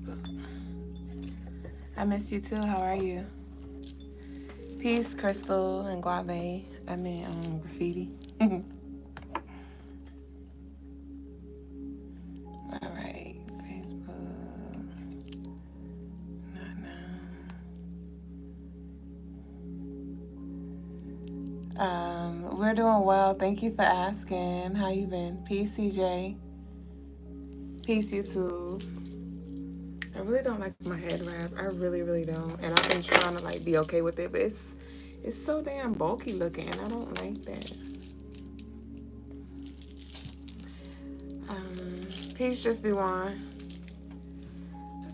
Facebook. I missed you too. How are you? Peace, Crystal and Guave. I mean, graffiti. All right, Facebook. No. We're doing well. Thank you for asking. How you been? Peace, CJ. Peace, YouTube. I really don't like my head wrap. I really, really don't. And I've been trying to like be okay with it, but it's so damn bulky looking, and I don't like that. Peace, just be one.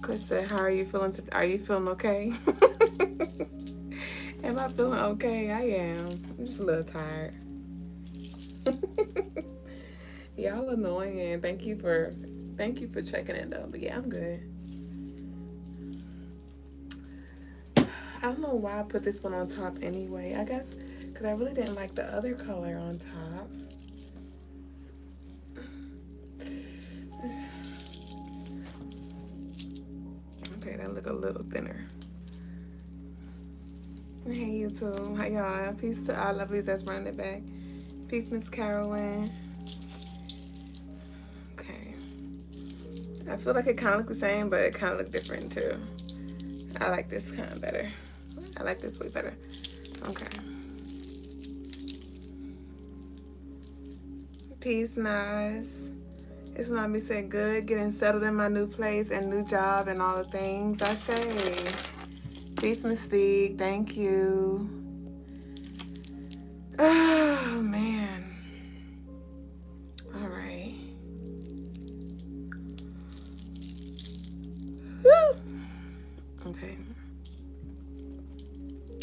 Chris said, "How are you feeling? Are you feeling okay?" Am I feeling okay? I am. I'm just a little tired. Y'all annoying. Thank you for checking it though. But yeah, I'm good. I don't know why I put this one on top anyway. I guess because I really didn't like the other color on top. Okay, that look a little thinner. Hey, YouTube. How y'all? Peace to our lovelies that's running it back. Peace, Miss Carolyn. Okay. I feel like it kind of looks the same, but it kind of looks different too. I like this kind of better. I like this way better. Okay. Peace, nice. It's not me saying good, getting settled in my new place and new job and all the things. I say. Peace, Mystique. Thank you. Oh, man. All right. Woo. Okay.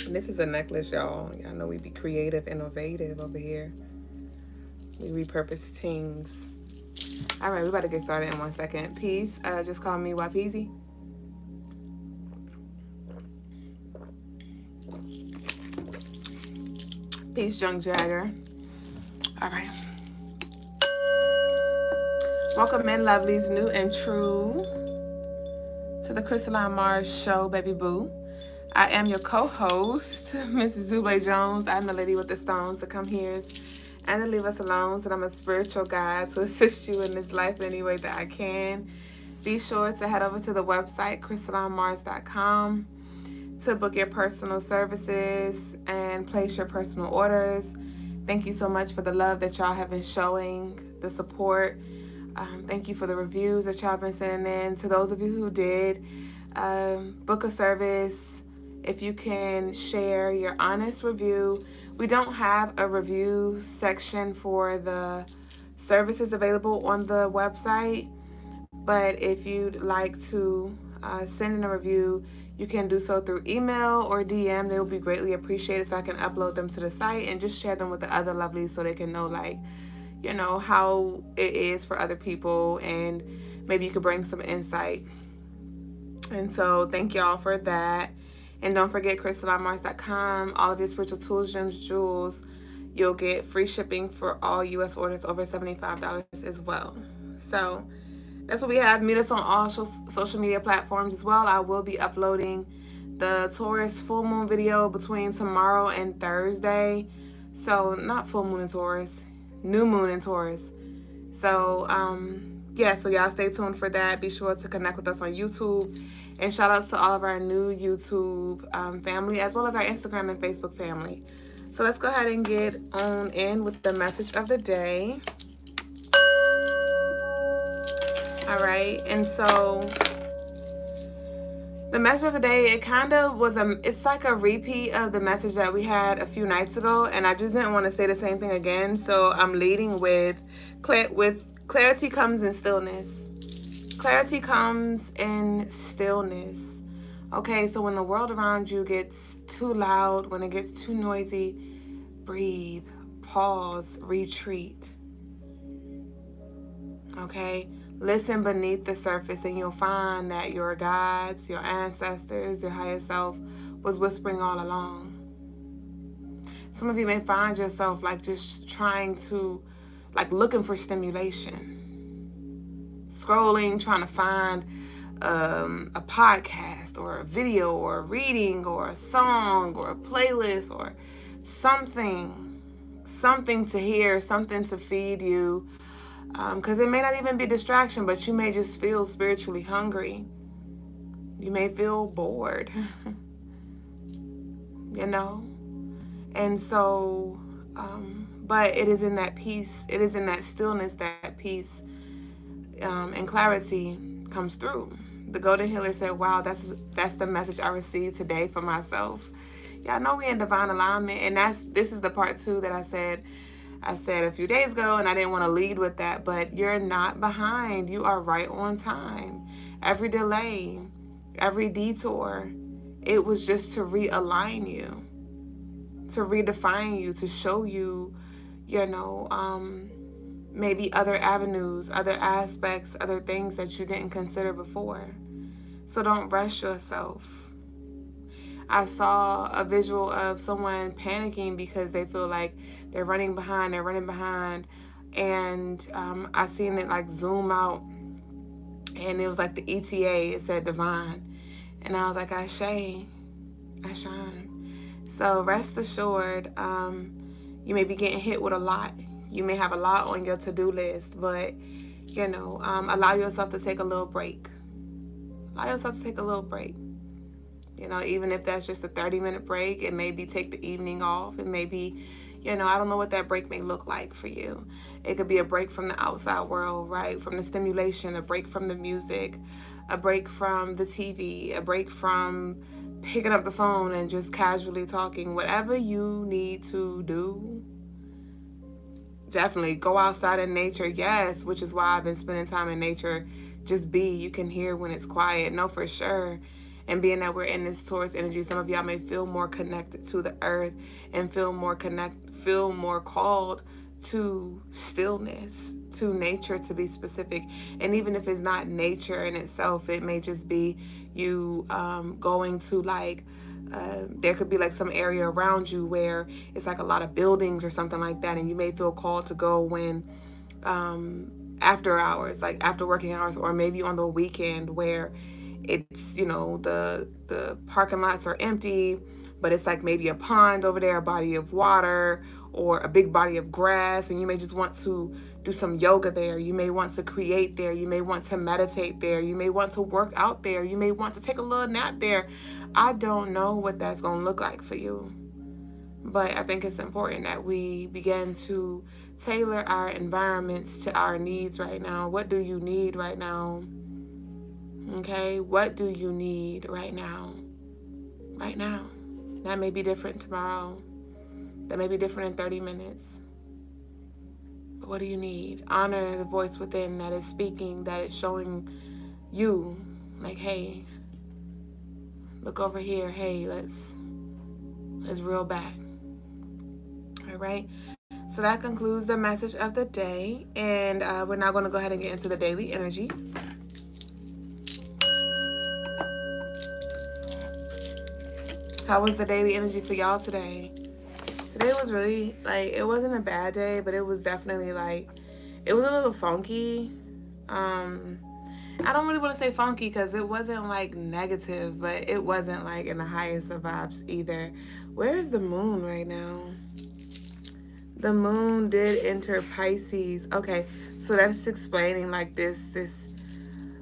This is a necklace, y'all. Y'all know we be creative, innovative over here. We repurpose things. All right, we about to get started in 1 second. Peace. Just call me Wapeezy. Peace, Junk Jagger. All right. Welcome in, lovelies, new and true, to the Crystaline Mars show, baby boo. I am your co-host, Mrs. Duüblé Jones. I'm the lady with the stones that come here and to leave us alone. So I'm a spiritual guide to assist you in this life in any way that I can. Be sure to head over to the website, CrystalineMars.com, to book your personal services and place your personal orders. Thank you so much for the love that y'all have been showing, the support. Thank you for the reviews that y'all been sending in. To those of you who did book a service, if you can share your honest review. We don't have a review section for the services available on the website, but if you'd like to send in a review, you can do so through email or DM. They will be greatly appreciated, so I can upload them to the site and just share them with the other lovelies so they can know, like, you know, how it is for other people, and maybe you could bring some insight. And so thank y'all for that. And don't forget CrystalineMars.com, all of your spiritual tools, gems, jewels. You'll get free shipping for all U.S. orders over $75 as well. So that's what we have. Meet us on all social media platforms as well. I will be uploading the Taurus full moon video between tomorrow and Thursday. So not full moon in Taurus, new moon in Taurus. So yeah, so y'all stay tuned for that. Be sure to connect with us on YouTube. And shout outs to all of our new YouTube family, as well as our Instagram and Facebook family. So let's go ahead and get on in with the message of the day. All right, and so the message of the day, it kind of was it's like a repeat of the message that we had a few nights ago, and I just didn't want to say the same thing again. So I'm leading with clarity comes in stillness. Clarity comes in stillness. Okay, so when the world around you gets too loud, when it gets too noisy, breathe, pause, retreat. Okay, listen beneath the surface and you'll find that your guides, your ancestors, your higher self was whispering all along. Some of you may find yourself like just trying to, like looking for stimulation. Scrolling, trying to find a podcast or a video or a reading or a song or a playlist or something to hear, something to feed you, because it may not even be distraction, but you may just feel spiritually hungry. You may feel bored, you know? And so, but it is in that peace, it is in that stillness that peace and clarity comes through. The Golden Healer said, wow, that's the message I received today for myself. Y'all know we in divine alignment, and this is the part 2 that I said a few days ago, and I didn't want to lead with that, but you're not behind. You are right on time. Every delay, every detour, it was just to realign you, to redefine you, to show you, maybe other avenues, other aspects, other things that you didn't consider before. So don't rush yourself. I saw a visual of someone panicking because they feel like they're running behind. And I seen it like zoom out, and it was like the ETA, it said divine. And I was like, I shine. So rest assured, you may be getting hit with a lot. You may have a lot on your to-do list, but, allow yourself to take a little break. Even if that's just a 30-minute break, it may be take the evening off. It may be, I don't know what that break may look like for you. It could be a break from the outside world, right? From the stimulation, a break from the music, a break from the TV, a break from picking up the phone and just casually talking. Whatever you need to do, definitely go outside in nature. Yes, which is why I've been spending time in nature. Just be. You can hear when it's quiet. No, for sure. And being that we're in this Taurus energy, some of y'all may feel more connected to the earth and feel more called to stillness, to nature, to be specific. And even if it's not nature in itself, it may just be you going to there could be like some area around you where it's like a lot of buildings or something like that, and you may feel called to go when after hours, like after working hours, or maybe on the weekend where it's, the parking lots are empty, but it's like maybe a pond over there, a body of water, or a big body of grass, and you may just want to do some yoga there. You may want to create there. You may want to meditate there. You may want to work out there. You may want to take a little nap there. I don't know what that's going to look like for you, but I think it's important that we begin to tailor our environments to our needs right now. What do you need right now? Okay, what do you need right now? Right now. That may be different tomorrow. That may be different in 30 minutes. But what do you need? Honor the voice within that is speaking, that is showing you, like, hey, look over here. Hey, let's reel back. All right. So that concludes the message of the day. And we're now going to go ahead and get into the daily energy. How was the daily energy for y'all today? Today was really, it wasn't a bad day, but it was definitely, it was a little funky. I don't really want to say funky because it wasn't, negative, but it wasn't, in the highest of vibes either. Where's the moon right now? The moon did enter Pisces. Okay, so that's explaining, this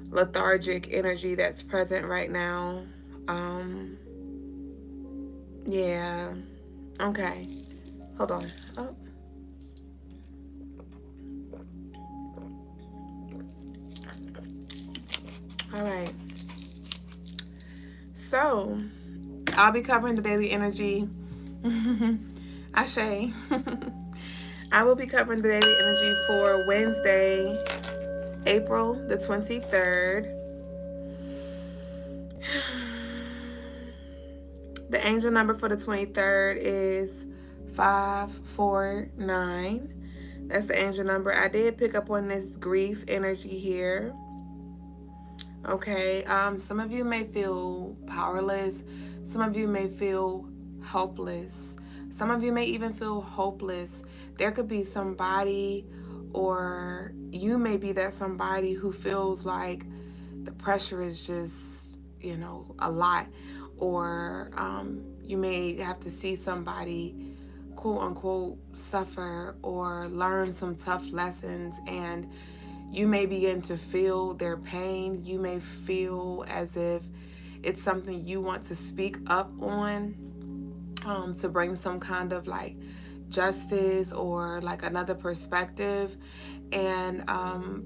lethargic energy that's present right now. Yeah. Okay. Hold on. Oh. All right. So, I'll be covering the daily energy. Ashe. I will be covering the daily energy for Wednesday, April the 23rd. The angel number for the 23rd is 549. That's the angel number. I did pick up on this grief energy here. Okay, some of you may feel powerless. Some of you may feel helpless. Some of you may even feel hopeless. There could be somebody, or you may be that somebody who feels like the pressure is just, a lot. Or you may have to see somebody, quote unquote, suffer or learn some tough lessons, and you may begin to feel their pain. You may feel as if it's something you want to speak up on, to bring some kind of like justice or like another perspective. And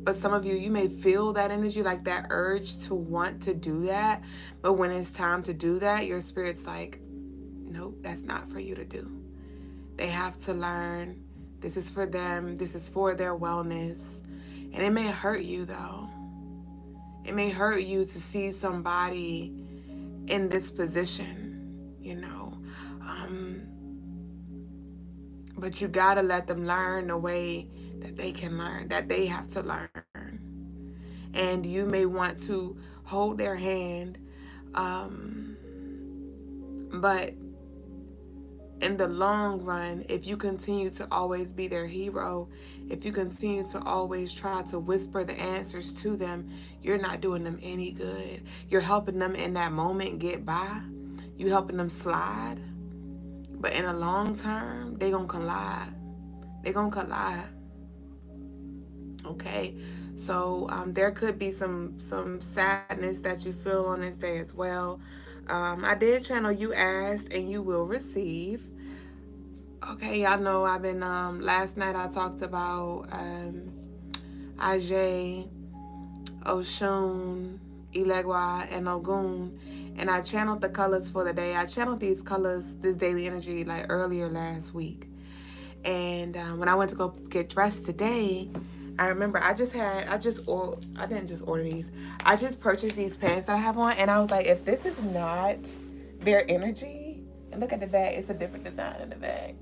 but some of you may feel that energy, like that urge to want to do that, but when it's time to do that, your spirit's like, nope, that's not for you to do. They have to learn. This is for them. This is for their wellness. And it may hurt you, though. It may hurt you to see somebody in this position, but you gotta let them learn the way that they can learn, that they have to learn. And you may want to hold their hand, but in the long run, if you continue to always be their hero, if you continue to always try to whisper the answers to them, you're not doing them any good. You're helping them in that moment get by. You helping them slide. But in the long term, they're going to collide. They're going to collide. Okay? So there could be some sadness that you feel on this day as well. I did channel You Asked and You Will Receive. Okay, y'all know I've been, last night I talked about Ajay, Oshun, Ilegwa, and Ogun, and I channeled the colors for the day. I channeled these colors, this daily energy, like earlier last week. And when I went to go get dressed today, I remember I didn't just order these. I just purchased these pants I have on, and I was like, if this is not their energy, and look at the bag, it's a different design in the bag.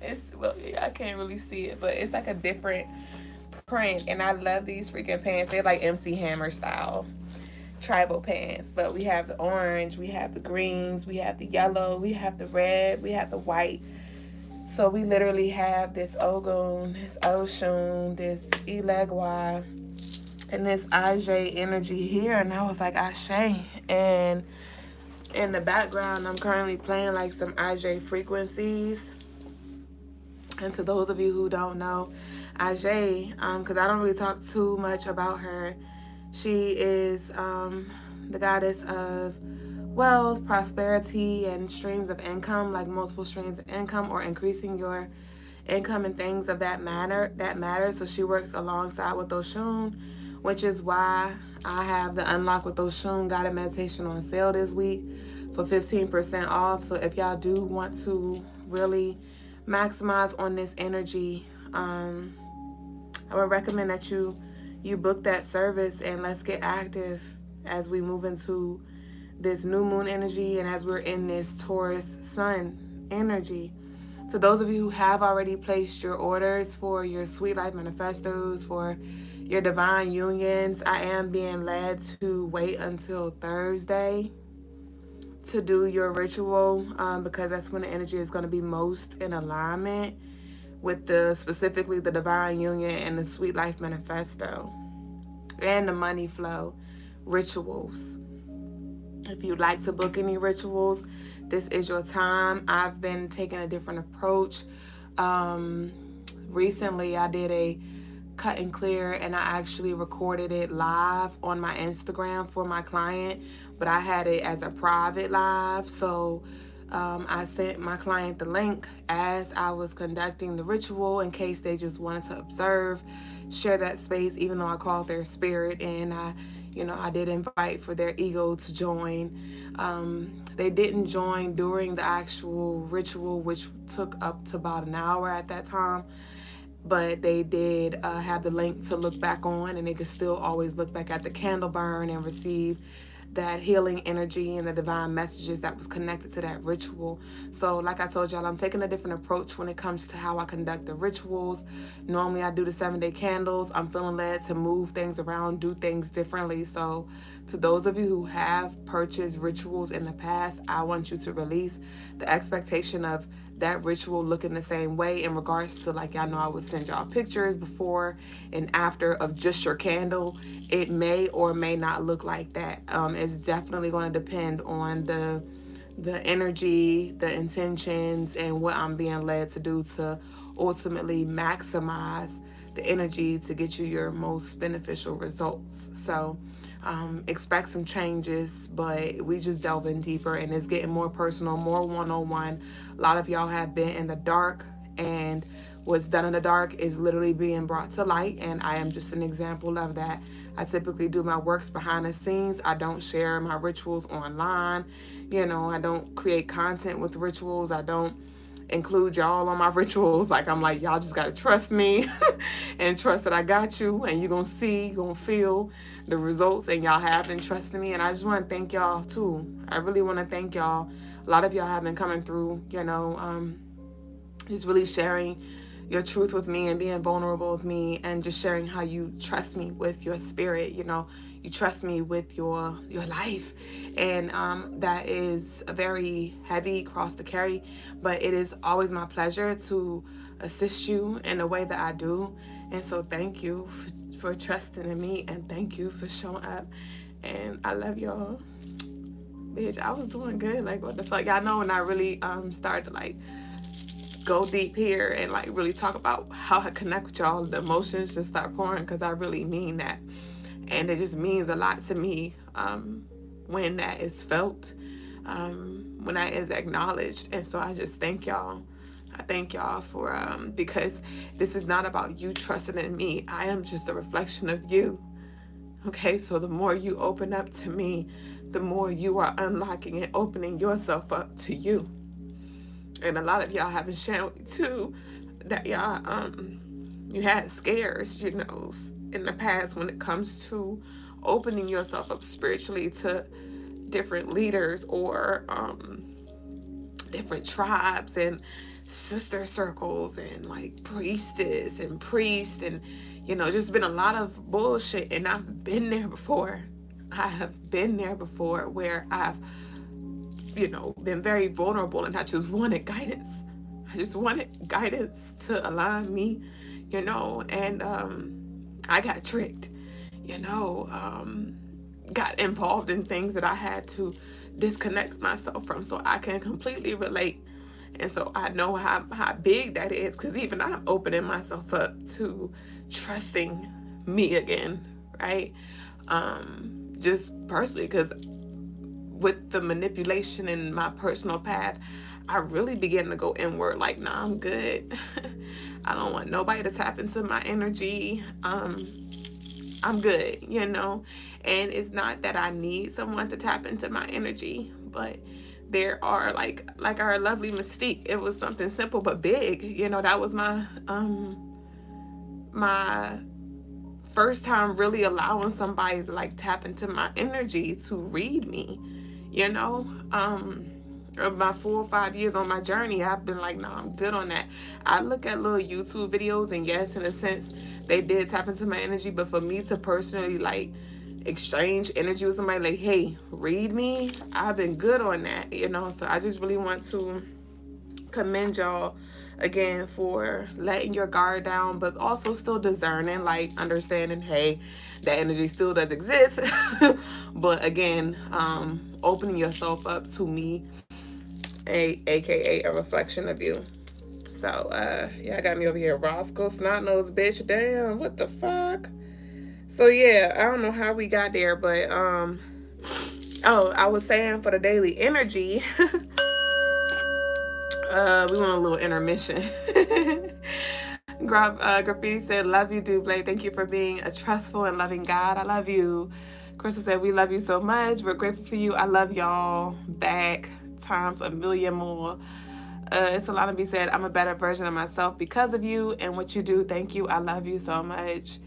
I can't really see it, but it's like a different print, and I love these freaking pants. They're like MC Hammer style tribal pants, but we have the orange, we have the greens, we have the yellow, we have the red, we have the white. So we literally have this Ogun, this Oshun, this Ilegwa, and this Ajay energy here. And I was like, Ashe. And in the background, I'm currently playing like some Ajay frequencies. And to those of you who don't know, Ajay, because I don't really talk too much about her, she is the goddess of wealth, prosperity, and streams of income, like multiple streams of income or increasing your income and things of that matter. So she works alongside with Oshun, which is why I have the Unlock with Oshun guided meditation on sale this week for 15% off. So if y'all do want to really maximize on this energy, I would recommend that you book that service, and let's get active as we move into this new moon energy and as we're in this Taurus sun energy. So those of you who have already placed your orders for your Sweet Life Manifestos, for your divine unions, I am being led to wait until Thursday to do your ritual, because that's when the energy is going to be most in alignment with specifically the divine union and the Sweet Life Manifesto and the money flow rituals. If you'd like to book any rituals, this is your time. I've been taking a different approach. Recently, I did a cut and clear, and I actually recorded it live on my Instagram for my client, but I had it as a private live. So I sent my client the link as I was conducting the ritual in case they just wanted to observe, share that space, even though I called their spirit, and I did invite for their ego to join. They didn't join during the actual ritual, which took up to about an hour at that time, but they did have the link to look back on, and they could still always look back at the candle burn and receive that healing energy and the divine messages that was connected to that ritual. So like I told y'all, I'm taking a different approach when it comes to how I conduct the rituals. Normally I do the 7-day candles. I'm feeling led to move things around, do things differently. So to those of you who have purchased rituals in the past, I want you to release the expectation of that ritual looking the same way in regards to, like, y'all know I would send y'all pictures before and after of just your candle. It may or may not look like that. It's definitely going to depend on the energy, the intentions, and what I'm being led to do to ultimately maximize the energy to get you your most beneficial results. So expect some changes, but we just delve in deeper, and it's getting more personal, more one-on-one. A lot of y'all have been in the dark, and what's done in the dark is literally being brought to light, and I am just an example of that. I typically do my works behind the scenes. I don't share my rituals online. I don't create content with rituals. I don't include y'all on my rituals. Like, I'm like, y'all just gotta trust me and trust that I got you, and you're gonna see, you're gonna feel the results, and y'all have been trusting me. And I just want to thank y'all too. I really want to thank y'all. A lot of y'all have been coming through, just really sharing your truth with me and being vulnerable with me, and just sharing how you trust me with your spirit. You trust me with your life, and that is a very heavy cross to carry, but it is always my pleasure to assist you in the way that I do. And so thank you for trusting in me, and thank you for showing up, and I love y'all. Bitch, I was doing good. Like, what the fuck? Y'all know when I really started to like go deep here and like really talk about how I connect with y'all, the emotions just start pouring, because I really mean that. And it just means a lot to me when that is felt, when that is acknowledged. And so I just thank y'all. I thank y'all for, because this is not about you trusting in me. I am just a reflection of you. Okay, so the more you open up to me, the more you are unlocking and opening yourself up to you. And a lot of y'all have been sharing with me too that y'all, you had scares, in the past when it comes to opening yourself up spiritually to different leaders or different tribes and sister circles and like priestess and priest, and just been a lot of bullshit. And I've been there before. I have been there before where I've been very vulnerable, and I just wanted guidance. I just wanted guidance to align me, and I got tricked, got involved in things that I had to disconnect myself from, so I can completely relate. And so I know how big that is, because even I'm opening myself up to trusting me again, right? Just personally, because with the manipulation in my personal path, I really began to go inward, like, nah, I'm good. I don't want nobody to tap into my energy. I'm good, and it's not that I need someone to tap into my energy, but there are like our lovely Mystique. It was something simple but big, that was my my first time really allowing somebody to like tap into my energy to read me, of my 4 or 5 years on my journey. I've been like, no, I'm good on that. I look at little YouTube videos, and yes, in a sense, they did tap into my energy, but for me to personally like exchange energy with somebody, like, hey, read me, I've been good on that, so I just really want to commend y'all again for letting your guard down, but also still discerning, like understanding, hey, that energy still does exist. But again, opening yourself up to me, aka a reflection of you. So yeah, I got me over here, Roscoe Snot-Nosed bitch. Damn, what the fuck? So yeah, I don't know how we got there, but oh, I was saying for the daily energy, we want a little intermission. Graffiti said, love you, Duüblé. Thank you for being a trustful and loving God. I love you. Crystal said, we love you so much. We're grateful for you. I love y'all back times a million more. Solana B said, I'm a better version of myself because of you and what you do. Thank you. I love you so much.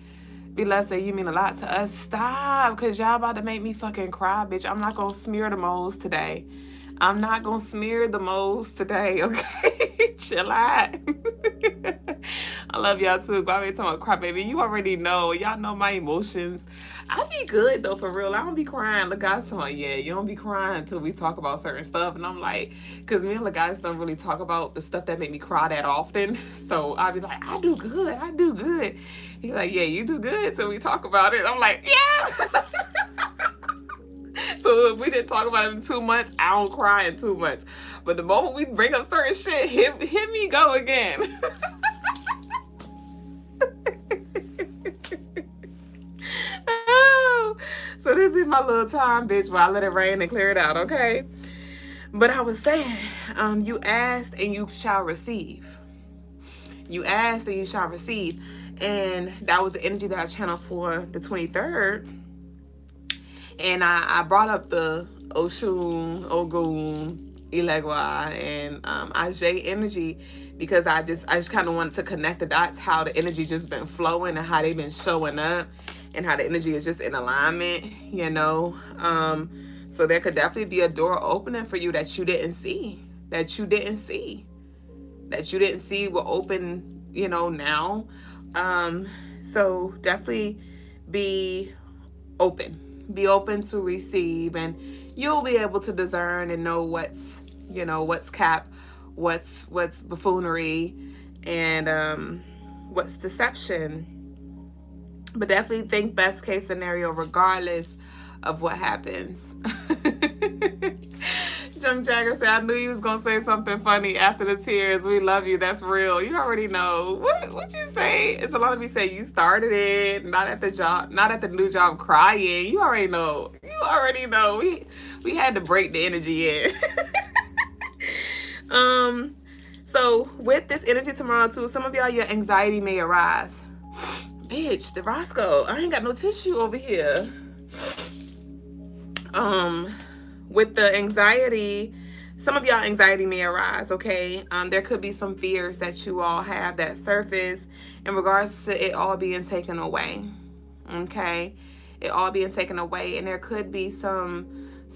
Be-Love said, you mean a lot to us. Stop, because y'all about to make me fucking cry, bitch. I'm not going to smear the moles today. I'm not going to smear the moles today, okay? Chill out. I love y'all too. Go ahead, talking about cry, baby. You already know. Y'all know my emotions. I be good though, for real. I don't be crying. Look, guys, talking about, yeah, you don't be crying until we talk about certain stuff, and I'm like, because me and the guys don't really talk about the stuff that make me cry that often. So I be like, I do good. I do good. He's like, yeah, you do good till we talk about it. I'm like, yeah. So if we didn't talk about it in 2 months, I don't cry in 2 months. But the moment we bring up certain shit, hit me go again. Oh, so this is my little time, bitch, where I let it rain and clear it out, okay? But I was saying, you asked and you shall receive. You asked and you shall receive. And that was the energy that I channeled for the 23rd. And I brought up the Oshun, Ogun, Ilegua, and Ajay energy because I just kind of wanted to connect the dots, how the energy just been flowing and how they've been showing up and how the energy is just in alignment, you know. So there could definitely be a door opening for you that you didn't see, that you didn't see will open, you know, now. So definitely be open. Be open to receive, and you'll be able to discern and know what's, you know, what's cap, what's buffoonery, and what's deception. But definitely think best case scenario regardless of what happens. Junk Jagger said, I knew you was gonna say something funny after the tears. We love you. That's real. You already know. What you say? It's a lot of me say you started it, not at the new job crying. You already know. You already know. We had to break the energy in. So with this energy tomorrow too, some of y'all, your anxiety may arise. Bitch, the Roscoe, I ain't got no tissue over here. With the anxiety, some of y'all anxiety may arise, okay? There could be some fears that you all have that surface in regards to it all being taken away, okay? It all being taken away, and there could be some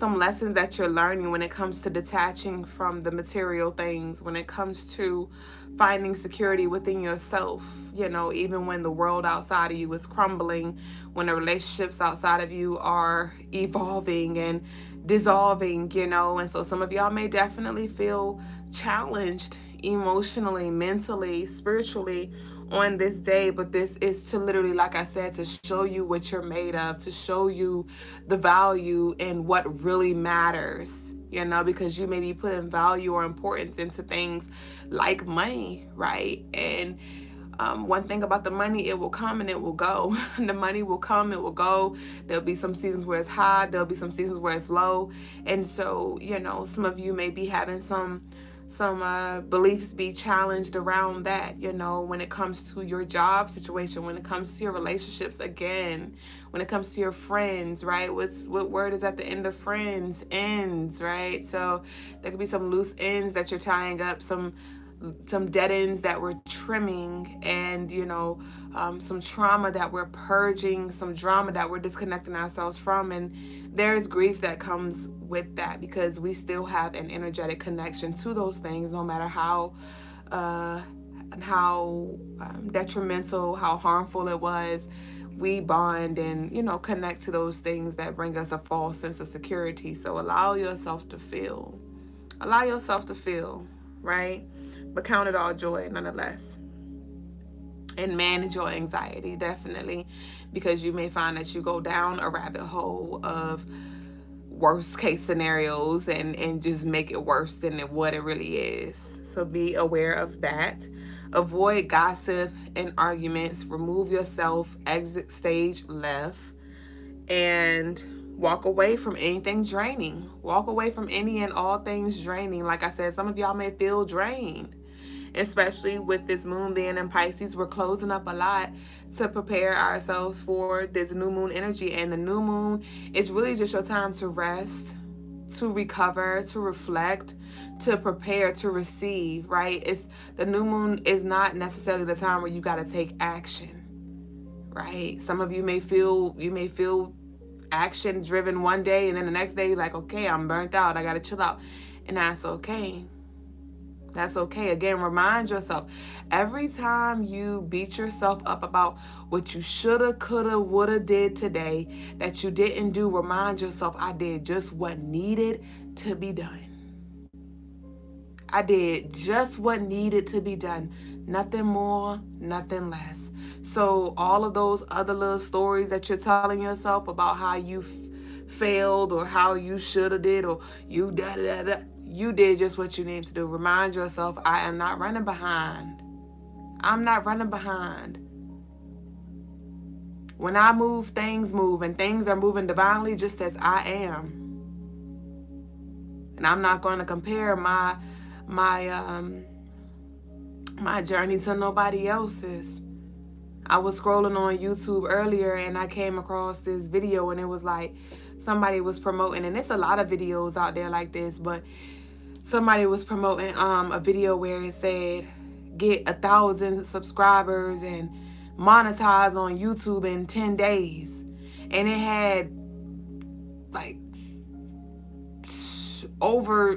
lessons that you're learning when it comes to detaching from the material things, when it comes to finding security within yourself, you know, even when the world outside of you is crumbling, when the relationships outside of you are evolving and dissolving, you know. And so some of y'all may definitely feel challenged emotionally, mentally, spiritually on this day, but this is to literally, like I said, to show you what you're made of, to show you the value and what really matters, you know, because you may be putting value or importance into things like money, right? And one thing about the money, it will come and it will go. The money will come, it will go. There'll be some seasons where it's high, there'll be some seasons where it's low. And so, you know, some of you may be having some beliefs be challenged around that, you know, when it comes to your job situation, when it comes to your relationships, again, when it comes to your friends, right? What word is at the end of friends? Ends, right? So there could be some loose ends that you're tying up, some dead ends that we're trimming, and, you know, some trauma that we're purging, some drama that we're disconnecting ourselves from. And there is grief that comes with that, because we still have an energetic connection to those things, no matter how detrimental, how harmful it was. We bond and, you know, connect to those things that bring us a false sense of security. So allow yourself to feel, right? But count it all joy nonetheless. And manage your anxiety, definitely, because you may find that you go down a rabbit hole of worst case scenarios and just make it worse than what it really is. So be aware of that. Avoid gossip and arguments. Remove yourself. Exit stage left. And walk away from anything draining. Walk away from any and all things draining. Like I said, some of y'all may feel drained, especially with this moon being in Pisces. We're closing up a lot to prepare ourselves for this new moon energy. And the new moon is really just your time to rest, to recover, to reflect, to prepare, to receive, right? It's the new moon is not necessarily the time where you got to take action, right? Some of you may feel action driven one day, and then the next day you're like, okay, I'm burnt out, I got to chill out. And that's okay. That's okay. Again, remind yourself every time you beat yourself up about what you shoulda, coulda, woulda did today that you didn't do, remind yourself, I did just what needed to be done. I did just what needed to be done. Nothing more, nothing less. So all of those other little stories that you're telling yourself about how you failed or how you shoulda did or you da-da-da-da, you did just what you need to do. Remind yourself, I am not running behind. I'm not running behind. When I move, things move, and things are moving divinely just as I am. And I'm not going to compare my journey to nobody else's. I was scrolling on YouTube earlier and I came across this video, and it was like somebody was promoting, and it's a lot of videos out there like this, but somebody was promoting a video where it said get 1,000 subscribers and monetize on YouTube in 10 days. And it had like over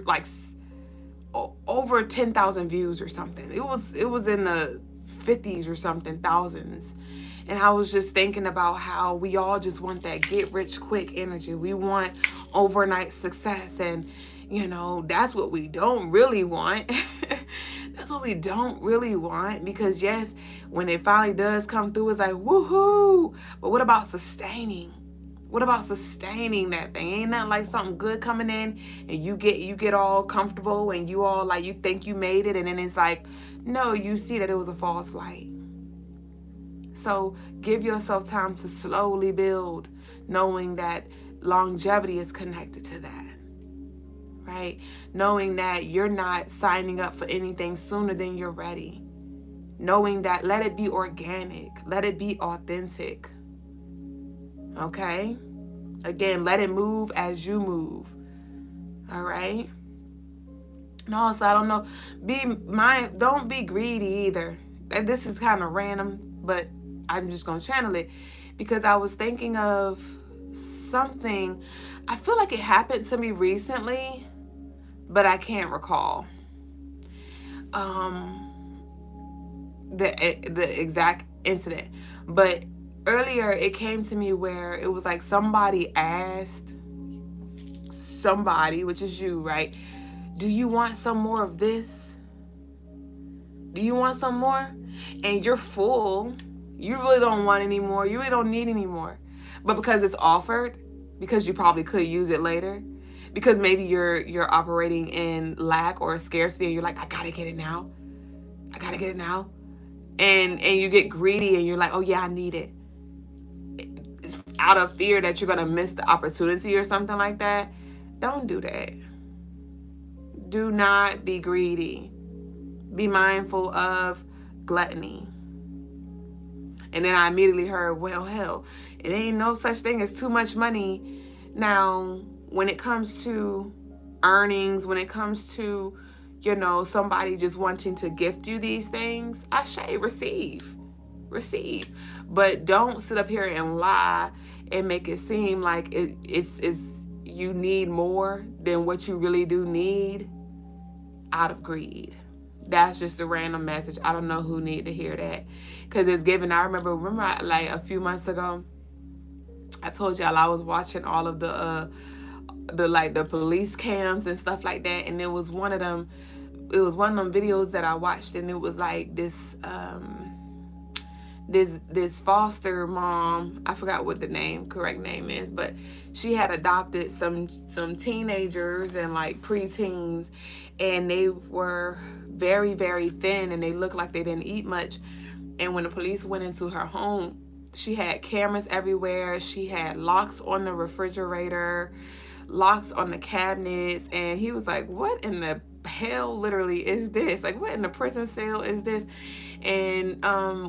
10,000 views or something. It was in the 50s or something, thousands. And I was just thinking about how we all just want that get rich quick energy. We want overnight success, and you know, that's what we don't really want. That's what we don't really want, because yes, when it finally does come through, it's like woohoo. But what about sustaining? What about sustaining that thing? Ain't nothing like something good coming in and you get all comfortable and you all like, you think you made it, and then it's like, no, you see that it was a false light. So give yourself time to slowly build, knowing that longevity is connected to that, right? Knowing that you're not signing up for anything sooner than you're ready. Knowing that let it be organic, let it be authentic. Okay? Again, let it move as you move. All right? And also, I don't know, don't be greedy either. This is kind of random, but I'm just going to channel it because I was thinking of something. I feel like it happened to me recently, but I can't recall the exact incident. But earlier it came to me where it was like somebody asked somebody, which is you, right? Do you want some more of this? Do you want some more? And you're full. You really don't want any more. You really don't need any more. But because it's offered, because you probably could use it later, because maybe you're operating in lack or scarcity, and you're like, I gotta get it now. I gotta get it now. And you get greedy and you're like, oh yeah, I need it. It's out of fear that you're gonna miss the opportunity or something like that. Don't do that. Do not be greedy. Be mindful of gluttony. And then I immediately heard, well, hell, it ain't no such thing as too much money. Now, when it comes to earnings, when it comes to, you know, somebody just wanting to gift you these things, I say receive. But don't sit up here and lie and make it seem like it's you need more than what you really do need out of greed. That's just a random message. I don't know who need to hear that, because it's given. I remember like a few months ago, I told y'all I was watching all of the police cams and stuff like that, and it was one of them videos that I watched, and it was like this foster mom, I forgot what the correct name is, but she had adopted some teenagers and like preteens, and they were very, very thin, and they looked like they didn't eat much. And when the police went into her home, she had cameras everywhere. She had locks on the refrigerator, locks on the cabinets, and he was like, what in the hell literally is this? Like, what in the prison cell is this? And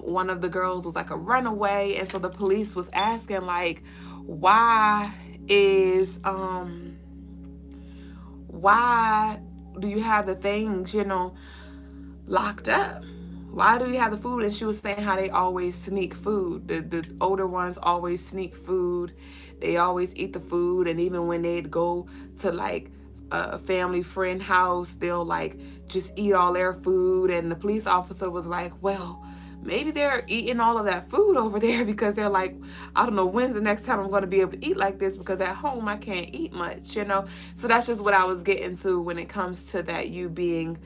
one of the girls was like a runaway, and so the police was asking, like, why do you have the things, you know, locked up? Why do you have the food? And she was saying how they always sneak food. The older ones always sneak food. They always eat the food. And even when they'd go to like a family friend house, they'll like just eat all their food, and the police officer was like, well, maybe they're eating all of that food over there because they're like, I don't know when's the next time I'm going to be able to eat like this, because at home I can't eat much, you know. So that's just what I was getting to when it comes to that, you being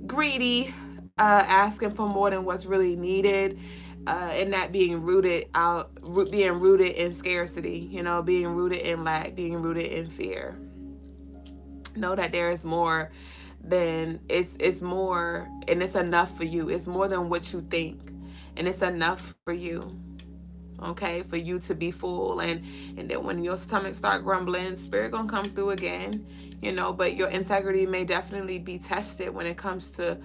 greedy, asking for more than what's really needed, and that being rooted in scarcity, you know, being rooted in lack, being rooted in fear. Know that there is more than it's more, and it's enough for you. It's more than what you think, and it's enough for you. Okay, for you to be full, and then when your stomach start grumbling, spirit gonna come through again, you know. But your integrity may definitely be tested when it comes to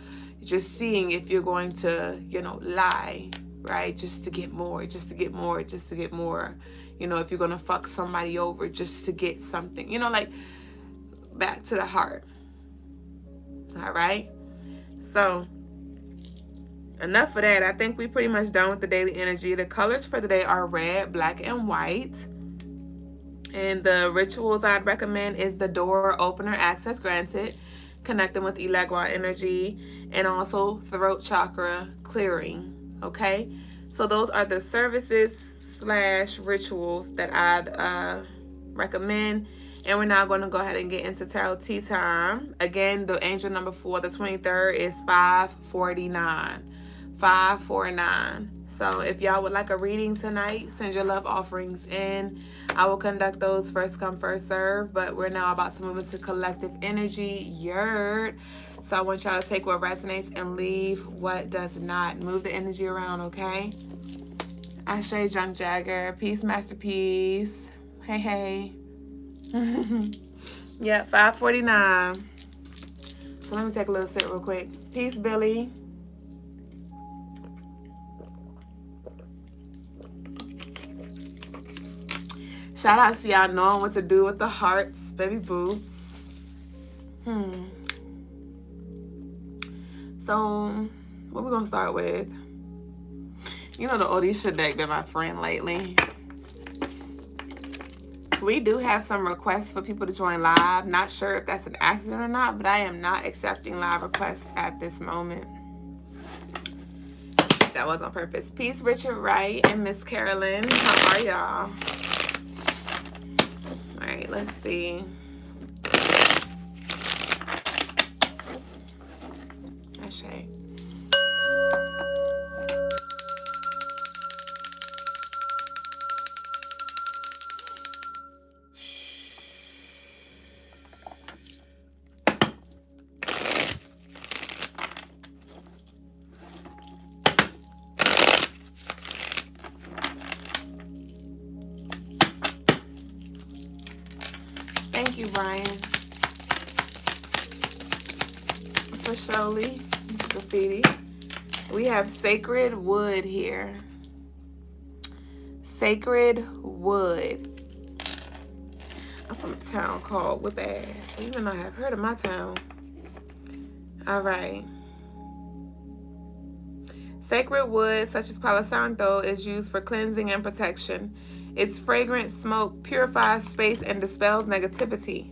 just seeing if you're going to, you know, lie, right, just to get more, just to get more, just to get more, you know. If you're gonna fuck somebody over just to get something, you know, like, back to the heart. All right, so enough of that. I think we pretty much done with the daily energy. The colors for the day are red, black, and white. And the rituals I'd recommend is the door opener, access granted, connecting with Elegua energy, and also throat chakra clearing. Okay, so those are the services / rituals that I'd recommend. And we're now going to go ahead and get into tarot tea time. Again, the angel number for the 23rd is 549. 549. So if y'all would like a reading tonight, send your love offerings in. I will conduct those first come, first serve. But we're now about to move into collective energy. Yerd. So I want y'all to take what resonates and leave what does not. Move the energy around, okay? Ashe Junk Jagger. Peace, Masterpiece. Hey, hey. Yeah, 549. So let me take a little sip real quick. Peace, Billy. Shout out to y'all knowing what to do with the hearts, baby boo. So what we gonna start with? You know, the Odisha deck been my friend lately. We do have some requests for people to join live. Not sure if that's an accident or not, but I am not accepting live requests at this moment. That was on purpose. Peace, Richard Wright and Miss Carolyn. How are y'all? All right, let's see. Ashe. Thank you, Brian. For Shirley, graffiti. We have sacred wood here. Sacred wood. I'm from a town called Whip Ass. Even though I have heard of my town. All right. Sacred wood, such as Palo Santo, is used for cleansing and protection. Its fragrant smoke purifies space and dispels negativity.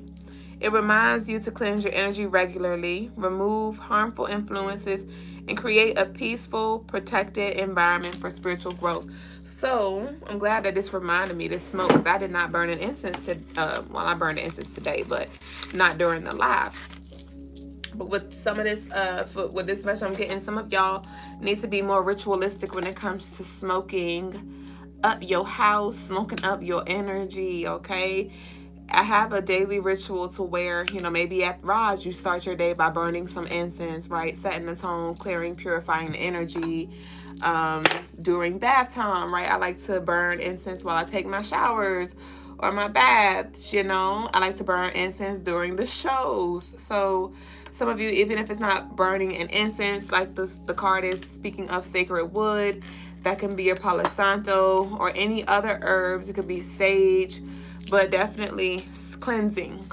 It reminds you to cleanse your energy regularly, remove harmful influences, and create a peaceful, protected environment for spiritual growth. So I'm glad that this reminded me, this smoke, because I did not burn an incense well, I burned an incense today, but not during the live. But with some of this, with this message I'm getting, some of y'all need to be more ritualistic when it comes to smoking up your house, smoking up your energy, okay? I have a daily ritual to where, you know, maybe at Raj, you start your day by burning some incense, right? Setting the tone, clearing, purifying the energy. During bath time, right? I like to burn incense while I take my showers or my baths, you know? I like to burn incense during the shows. So some of you, even if it's not burning an incense, like the card is speaking of sacred wood, that can be your Palo Santo or any other herbs. It could be sage, but definitely cleansing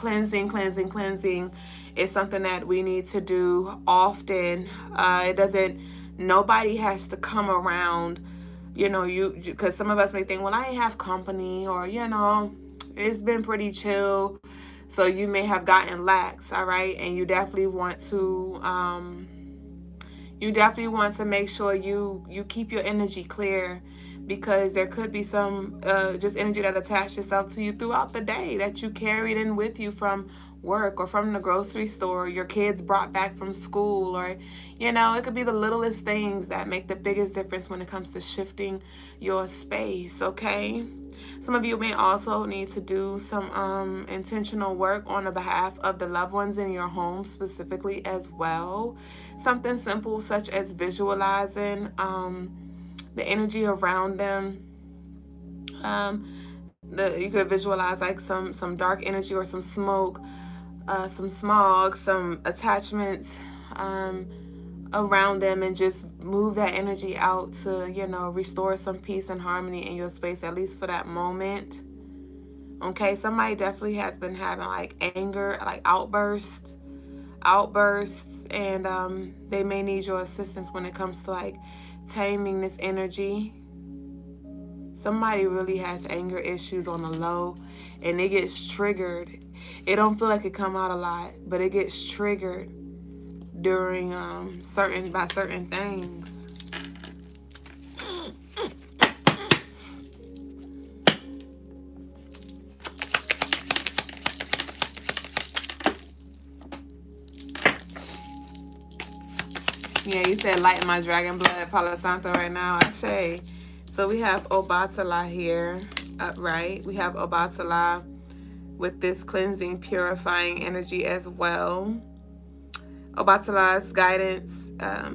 is something that we need to do often. Nobody has to come around, you know, because some of us may think, well, I ain't have company, or, you know, it's been pretty chill So you may have gotten lax, all right? And you definitely want to make sure you keep your energy clear, because there could be some just energy that attached itself to you throughout the day that you carried in with you from work or from the grocery store, your kids brought back from school, or it could be the littlest things that make the biggest difference when it comes to shifting your space. Okay, some of you may also need to do some intentional work on the behalf of the loved ones in your home specifically as well. Something simple such as visualizing the energy around them. You could visualize like some dark energy or some smoke, some smog, some attachments around them, and just move that energy out to restore some peace and harmony in your space, at least for that moment. Okay, somebody definitely has been having like anger, like outbursts, and they may need your assistance when it comes to like taming this energy. Somebody really has anger issues on the low, and it gets triggered. It don't feel like it come out a lot, but it gets triggered during certain things. Yeah, you said light my dragon blood, Palo Santo right now. Ashe. So we have Obatala here, upright. We have Obatala with this cleansing, purifying energy as well. Obatala's guidance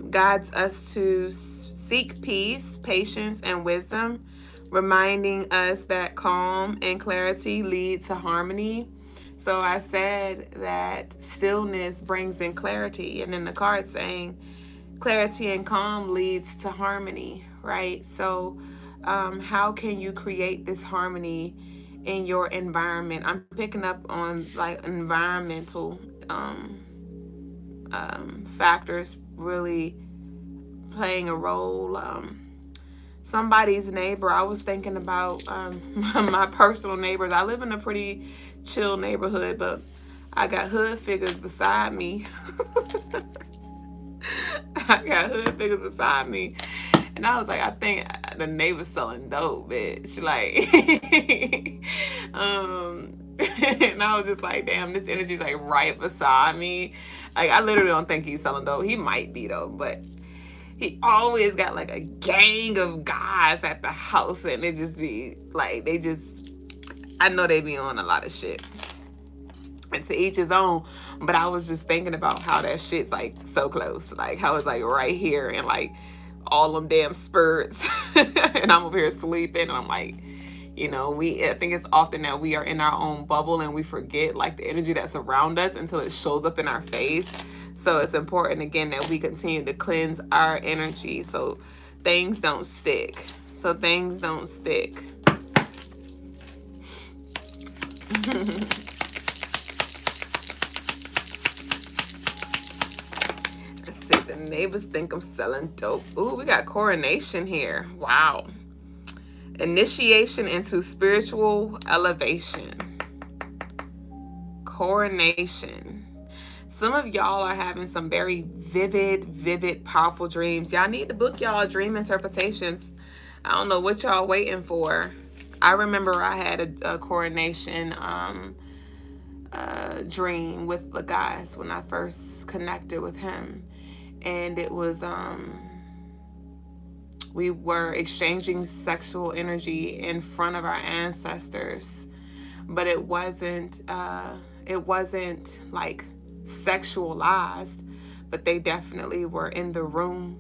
guides us to seek peace, patience, and wisdom, reminding us that calm and clarity lead to harmony. So I said that stillness brings in clarity, and then the card saying clarity and calm leads to harmony, right? So how can you create this harmony in your environment? I'm picking up on like environmental factors really playing a role. Somebody's neighbor, I was thinking about my personal neighbors. I live in a pretty chill neighborhood, but I got hood figures beside me. And I was like, I think the neighbor's selling dope, bitch. Like, and I was just like, damn, this energy's like right beside me. Like, I literally don't think he's selling dope. He might be though, but he always got like a gang of guys at the house, and it just be like, I know they be on a lot of shit. And to each his own, but I was just thinking about how that shit's like so close, like how it's like right here, and like all them damn spurts, and I'm over here sleeping, and I'm like, I think it's often that we are in our own bubble and we forget like the energy that's around us until it shows up in our face. So it's important again that we continue to cleanse our energy so things don't stick. The neighbors think I'm selling dope. Ooh, we got coronation here. Wow. Initiation into spiritual elevation. Coronation. Some of y'all are having some very vivid, powerful dreams. Y'all need to book y'all dream interpretations. I don't know what y'all waiting for. I remember I had a coronation dream with the guys when I first connected with him. And it was, we were exchanging sexual energy in front of our ancestors, but it wasn't like sexualized, but they definitely were in the room.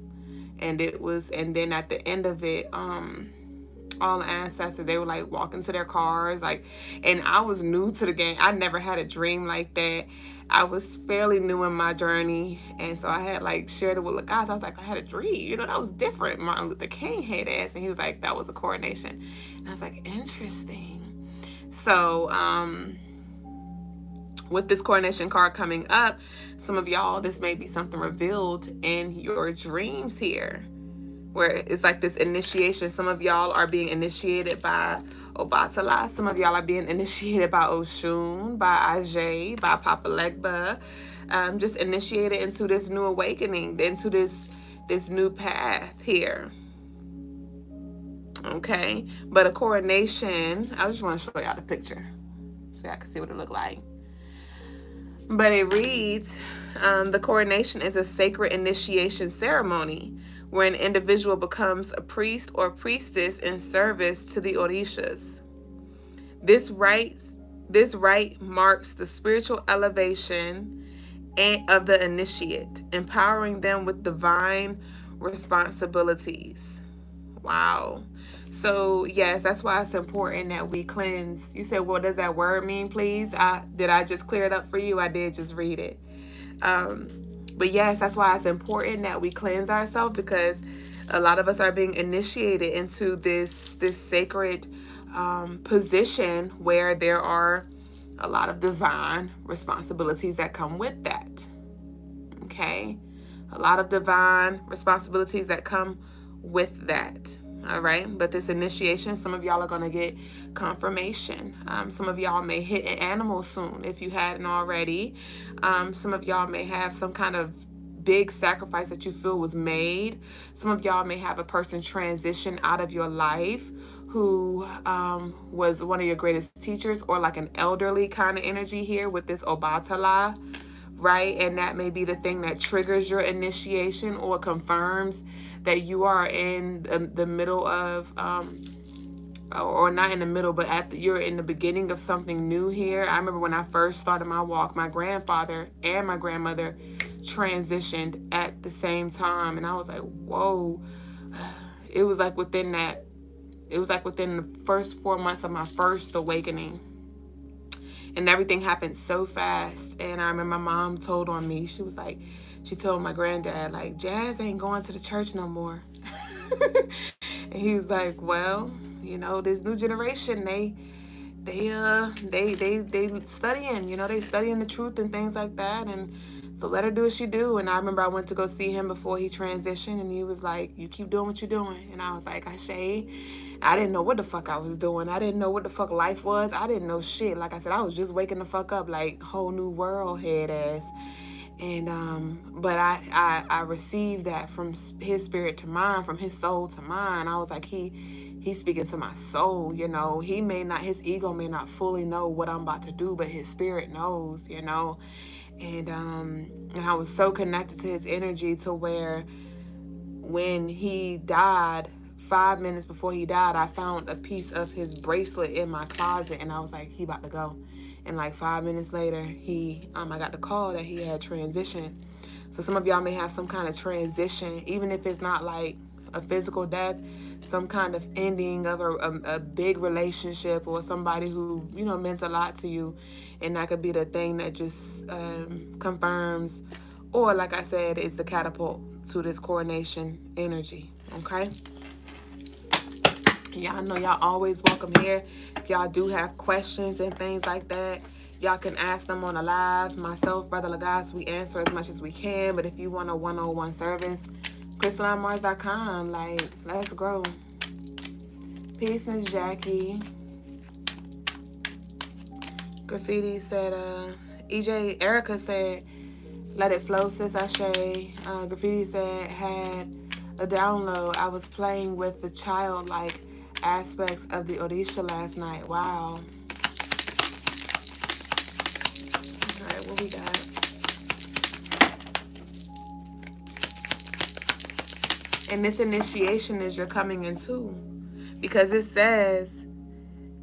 And then at the end of it, all the ancestors, they were like walking to their cars, like, and I was new to the game. I never had a dream like that. I was fairly new in my journey, and so I had like shared it with the guys. I was like, I had a dream, that was different. Martin Luther King had ass, and he was like, that was a coronation. And I was like, interesting. So with this coronation card coming up, some of y'all, this may be something revealed in your dreams here. where it's like this initiation. Some of y'all are being initiated by Obatala. Some of y'all are being initiated by Oshun, by Ajay, by Papa Legba. Just initiated into this new awakening, into this new path here. Okay, but a coronation, I just want to show y'all the picture so y'all can see what it looked like. But it reads, the coronation is a sacred initiation ceremony where an individual becomes a priest or priestess in service to the Orishas. This rite marks the spiritual elevation of the initiate, empowering them with divine responsibilities. Wow. So yes, that's why it's important that we cleanse. You said, what does that word mean, please? Did I just clear it up for you? I did just read it. But yes, that's why it's important that we cleanse ourselves, because a lot of us are being initiated into this sacred position where there are a lot of divine responsibilities that come with that. Okay? A lot of divine responsibilities that come with that. All right, but this initiation, some of y'all are going to get confirmation. Some of y'all may hit an animal soon if you hadn't already. Some of y'all may have some kind of big sacrifice that you feel was made. Some of y'all may have a person transition out of your life who was one of your greatest teachers, or like an elderly kind of energy here with this Obatala. Right? And that may be the thing that triggers your initiation or confirms that you are in the middle of, or not in the middle, but you're in the beginning of something new here. I remember when I first started my walk, my grandfather and my grandmother transitioned at the same time. And I was like, whoa. It was like within the first 4 months of my first awakening. And everything happened so fast. And I remember my mom told on me. She was like, she told my granddad, like, Jazz ain't going to the church no more. And he was like, well, you know, this new generation, they studying, you know, they studying the truth and things like that. And so let her do what she do. And I remember I went to go see him before he transitioned, and he was like, you keep doing what you're doing. And I was like, Ashe. I didn't know what the fuck I was doing. I didn't know what the fuck life was. I didn't know shit. Like I said, I was just waking the fuck up, like whole new world head ass. And but I received that from his spirit to mine, from his soul to mine. I was like, he's speaking to my soul, you know. He may not, his ego may not fully know what I'm about to do, but his spirit knows, you know. And I was so connected to his energy to where when he died, 5 minutes before he died, I found a piece of his bracelet in my closet, and I was like, he about to go. And like 5 minutes later, I got the call that he had transitioned. So some of y'all may have some kind of transition, even if it's not like a physical death, some kind of ending of a big relationship, or somebody who, you know, meant a lot to you. And that could be the thing that just confirms, or like I said, is the catapult to this coronation energy. Okay? Y'all know y'all always welcome here. If y'all do have questions and things like that, y'all can ask them on the live. Myself, Brother Logas, we answer as much as we can. But if you want a one-on-one service, CrystalineMars.com. Like, let's grow. Peace, Miss Jackie. Graffiti said, EJ, Erica said, let it flow, sis, Ashe. Graffiti said, had a download. I was playing with the childlike aspects of the Orisha last night. Wow. All right, what we got? And this initiation is you're coming into, because it says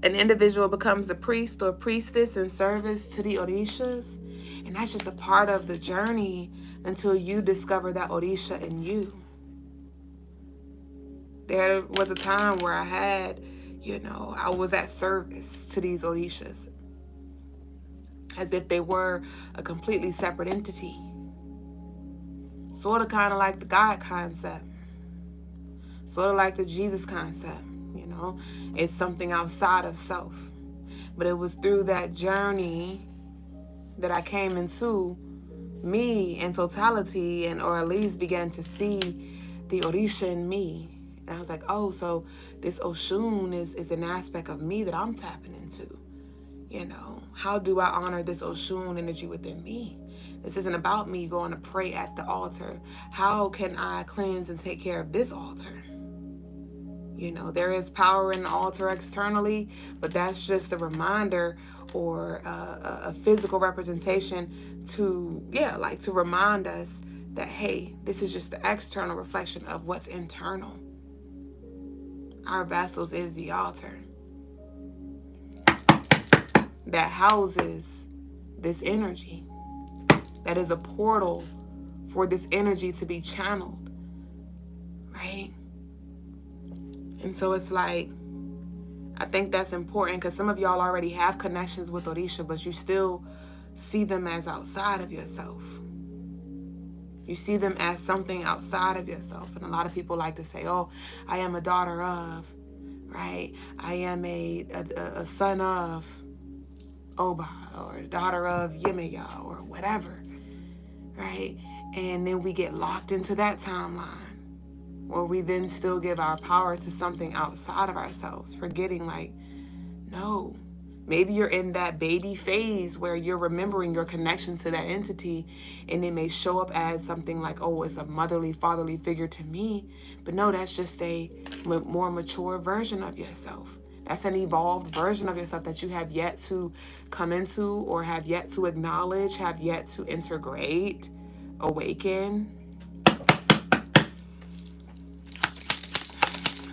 an individual becomes a priest or priestess in service to the Orishas. And that's just a part of the journey until you discover that Orisha in you. There was a time where I had, you know, I was at service to these Orishas as if they were a completely separate entity. Sort of kind of like the God concept. Sort of like the Jesus concept, you know. It's something outside of self. But it was through that journey that I came into me in totality, and or at least began to see the Orisha in me. And I was like, oh, so this Oshun is an aspect of me that I'm tapping into. You know, how do I honor this Oshun energy within me? This isn't about me going to pray at the altar. How can I cleanse and take care of this altar? You know, there is power in the altar externally, but that's just a reminder or a physical representation to, to remind us that, hey, this is just the external reflection of what's internal. Our vessels is the altar that houses this energy, that is a portal for this energy to be channeled, right? And so it's like, I think that's important because some of y'all already have connections with Orisha, but you still see them as outside of yourself. You see them as something outside of yourself. And a lot of people like to say, oh, I am a daughter of, right? I am a son of Oba, or daughter of Yemeya, or whatever, right? And then we get locked into that timeline, where we then still give our power to something outside of ourselves, forgetting like, no, maybe you're in that baby phase where you're remembering your connection to that entity, and it may show up as something like, oh, it's a motherly, fatherly figure to me. But no, that's just a more mature version of yourself. That's an evolved version of yourself that you have yet to come into, or have yet to acknowledge, have yet to integrate, awaken.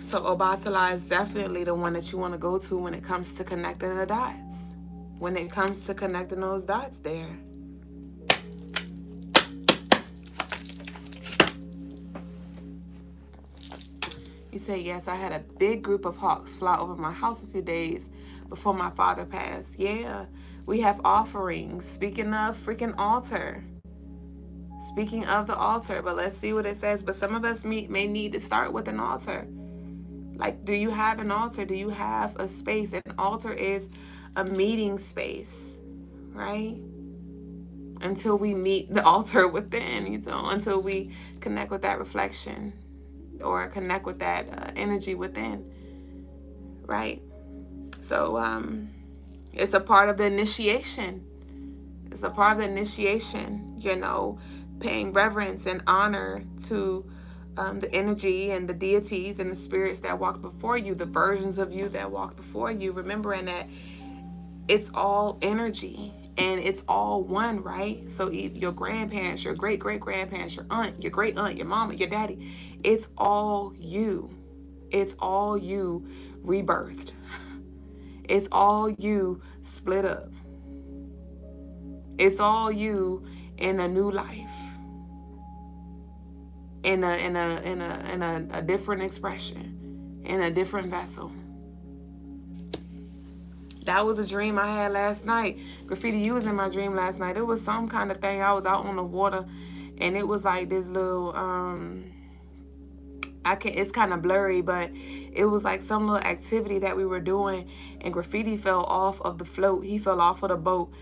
So Obatala is definitely the one that you want to go to when it comes to connecting the dots. When it comes to connecting those dots there. You say, yes, I had a big group of hawks fly over my house a few days before my father passed. Yeah, we have offerings. Speaking of freaking altar. Speaking of the altar, but let's see what it says. But some of us may need to start with an altar. Like, do you have an altar? Do you have a space? An altar is a meeting space, right? Until we meet the altar within, you know, until we connect with that reflection or connect with that energy within, right? So it's a part of the initiation. It's a part of the initiation, you know, paying reverence and honor to the energy and the deities and the spirits that walk before you, the versions of you that walk before you, remembering that it's all energy and it's all one, right? So your grandparents, your great-great-grandparents, your aunt, your great-aunt, your mama, your daddy, it's all you. It's all you rebirthed. It's all you split up. It's all you in a new life. In a different expression, in a different vessel. That was a dream I had last night. Graffiti, you was in my dream last night. It was some kind of thing. I was out on the water, and it was like this little it's kind of blurry, but it was like some little activity that we were doing, and Graffiti fell off of the float. He fell off of the boat,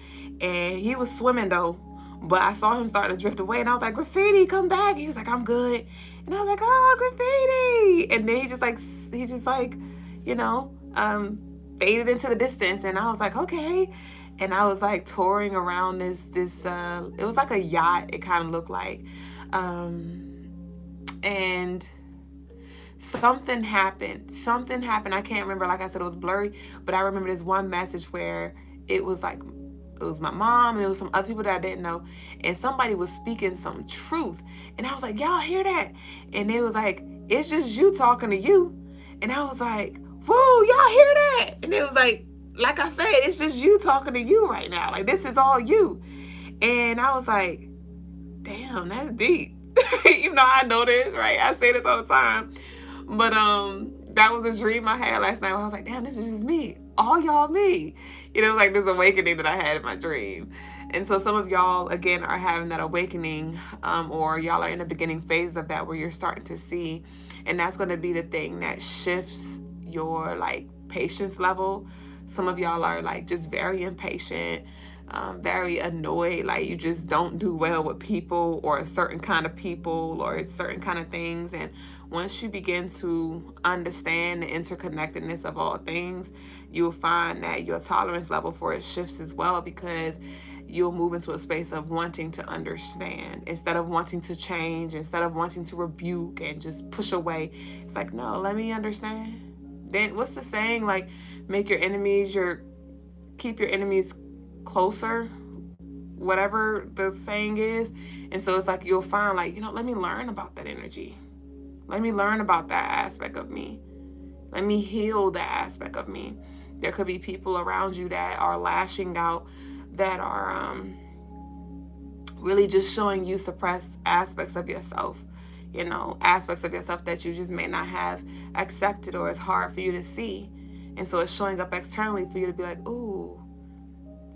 and he was swimming though. But I saw him starting to drift away, and I was like, Graffiti, come back. He was like, I'm good. And I was like, oh, Graffiti. And then he just like, you know, faded into the distance. And I was like, okay. And I was like touring around this it was like a yacht, it kind of looked like. And something happened. I can't remember. Like I said, it was blurry. But I remember this one message where it was like, it was my mom, and it was some other people that I didn't know, and somebody was speaking some truth, and I was like, y'all hear that? And it was like, it's just you talking to you. And I was like, whoa, y'all hear that? And it was like I said, it's just you talking to you right now. Like, this is all you. And I was like, damn, that's deep. You know, I know this, right? I say this all the time. But that was a dream I had last night where I was like, damn, this is just me. All y'all me. You know, like this awakening that I had in my dream. And so some of y'all, again, are having that awakening, or y'all are in the beginning phase of that where you're starting to see. And that's going to be the thing that shifts your, like, patience level. Some of y'all are, like, just very impatient. very annoyed, like you just don't do well with people or a certain kind of people or certain kind of things. And once you begin to understand the interconnectedness of all things, you'll find that your tolerance level for it shifts as well, because you'll move into a space of wanting to understand instead of wanting to change, instead of wanting to rebuke and just push away. It's like, no, let me understand. Then what's the saying? Like, keep your enemies closer, whatever the saying is. And so it's like, you'll find like, let me learn about that energy. Let me learn about that aspect of me. Let me heal that aspect of me. There could be people around you that are lashing out, that are really just showing you suppressed aspects of yourself, aspects of yourself that you just may not have accepted, or it's hard for you to see. And so it's showing up externally for you to be like, ooh,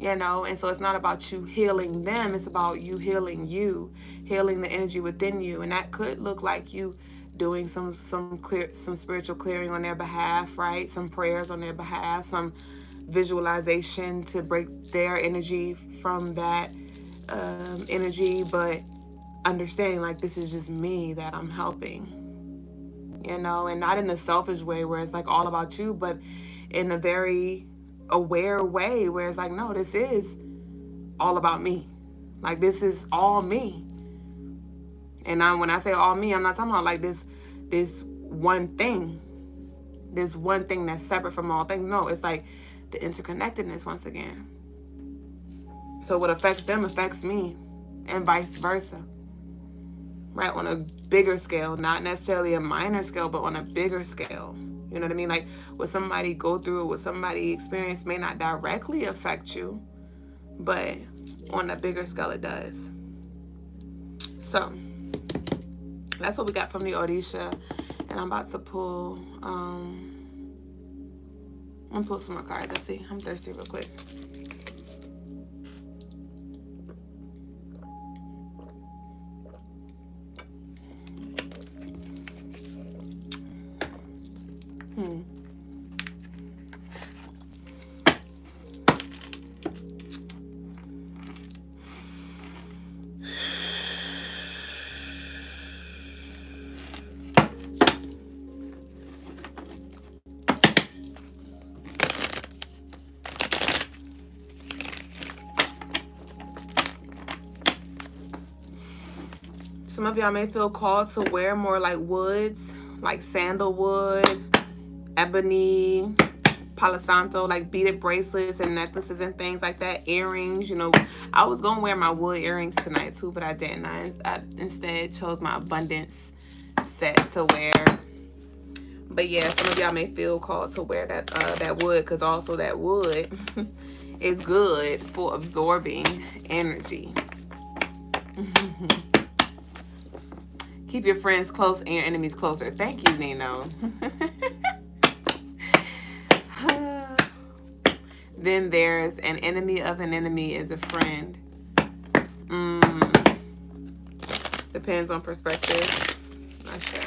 and so it's not about you healing them, it's about you healing the energy within you. And that could look like you doing some spiritual clearing on their behalf, right? Some prayers on their behalf, some visualization to break their energy from that energy, but understanding like, this is just me that I'm helping, and not in a selfish way where it's like all about you, but in a very aware way where it's like, no, this is all about me. Like, this is all me. And when I say all me, I'm not talking about like this one thing that's separate from all things. No, it's like the interconnectedness once again. So what affects them affects me, and vice versa, right? On a bigger scale, not necessarily a minor scale, but on a bigger scale. You know what I mean? Like, what somebody go through, what somebody experience may not directly affect you, but on a bigger scale it does. So that's what we got from the Odisha. And I'm about to pull I'm gonna pull some more cards. Let's see. I'm thirsty real quick. Some of y'all may feel called to wear more like woods, like sandalwood, ebony, Palo Santo, like beaded bracelets and necklaces and things like that. Earrings, I was gonna wear my wood earrings tonight too, but I didn't. I instead chose my abundance set to wear. But yeah, some of y'all may feel called to wear that wood, because also that wood is good for absorbing energy. Keep your friends close and your enemies closer. Thank you, Nino. Then there's an enemy of an enemy is a friend. Depends on perspective. Okay.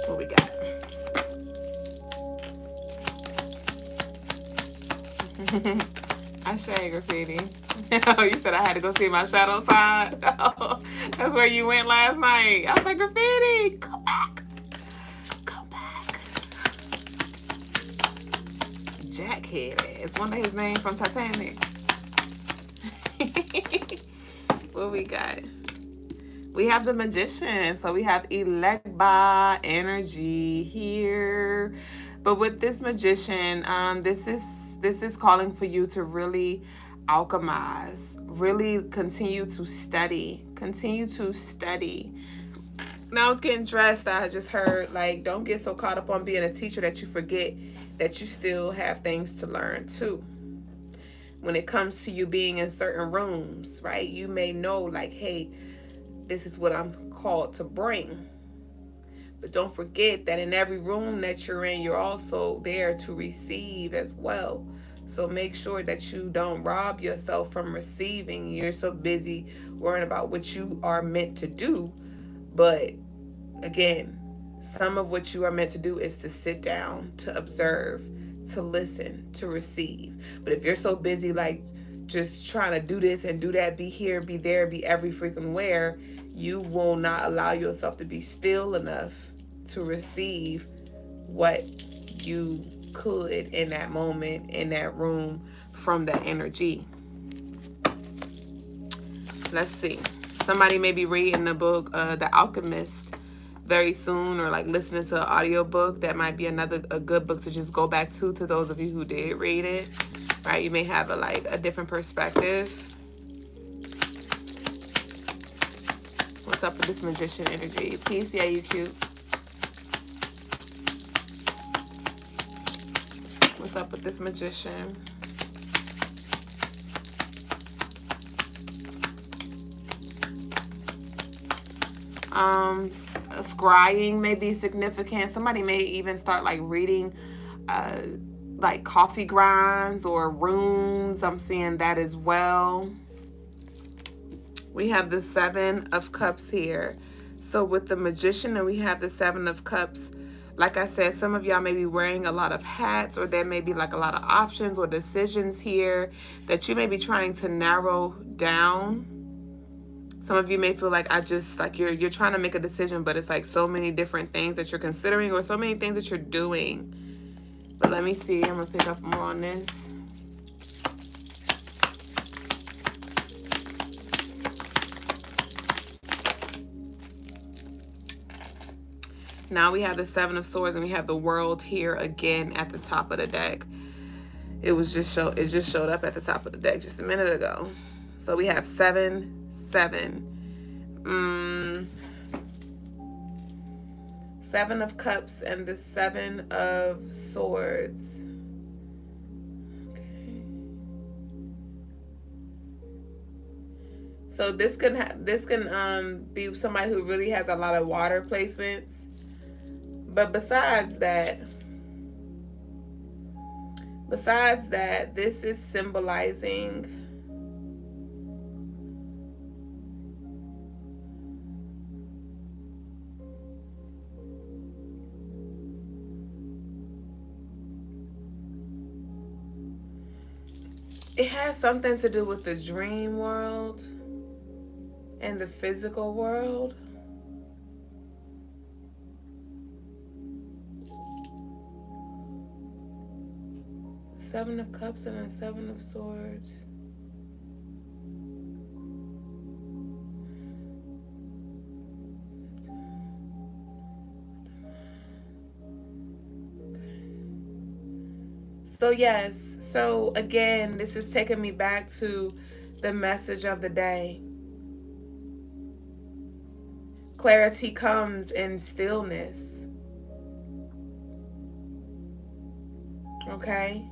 What we got? I say graffiti. Oh, you said I had to go see my shadow side? Oh, that's where you went last night. I was like, graffiti, go back. Go back. Jackhead ass. One of his name from Titanic. What we got? We have the Magician. So we have Elegba energy here. But with this Magician, this is calling for you to really alchemize, really continue to study. Now I was getting dressed, I just heard, like, don't get so caught up on being a teacher that you forget that you still have things to learn too. When it comes to you being in certain rooms, right? You may know, like, hey, this is what I'm called to bring. But don't forget that in every room that you're in, you're also there to receive as well. So make sure that you don't rob yourself from receiving. You're so busy worrying about what you are meant to do. But again, Some of what you are meant to do is to sit down, to observe, to listen, to receive. But if you're so busy, like just trying to do this and do that, be here, be there, be every freaking where, you will not allow yourself to be still enough to receive what you could in that moment, in that room, from that energy. Let's see. Somebody may be reading the book, The Alchemist, very soon, or like listening to an audiobook. That might be a good book to just go back to those of you who did read it, right? You may have a different perspective. What's up with this magician energy? Peace, yeah, you cute. What's up with this magician? Scrying may be significant. Somebody may even start like reading like coffee grinds or runes. I'm seeing that as well. We have the Seven of Cups here. So with the magician, and we have the Seven of Cups, like I said, some of y'all may be wearing a lot of hats, or there may be like a lot of options or decisions here that you may be trying to narrow down. Some of you may feel like you're trying to make a decision, but it's like so many different things that you're considering or so many things that you're doing. But let me see. I'm going to pick up more on this. Now we have the Seven of Swords, and we have the World here again at the top of the deck. It just showed up at the top of the deck just a minute ago. So we have 7, 7. 7 of Cups and the 7 of Swords. Okay. So this can be somebody who really has a lot of water placements. But besides that, this is symbolizing it has something to do with the dream world and the physical world. Seven of Cups and a 7 of Swords. So yes, so again, this is taking me back to the message of the day. Clarity comes in stillness. Okay?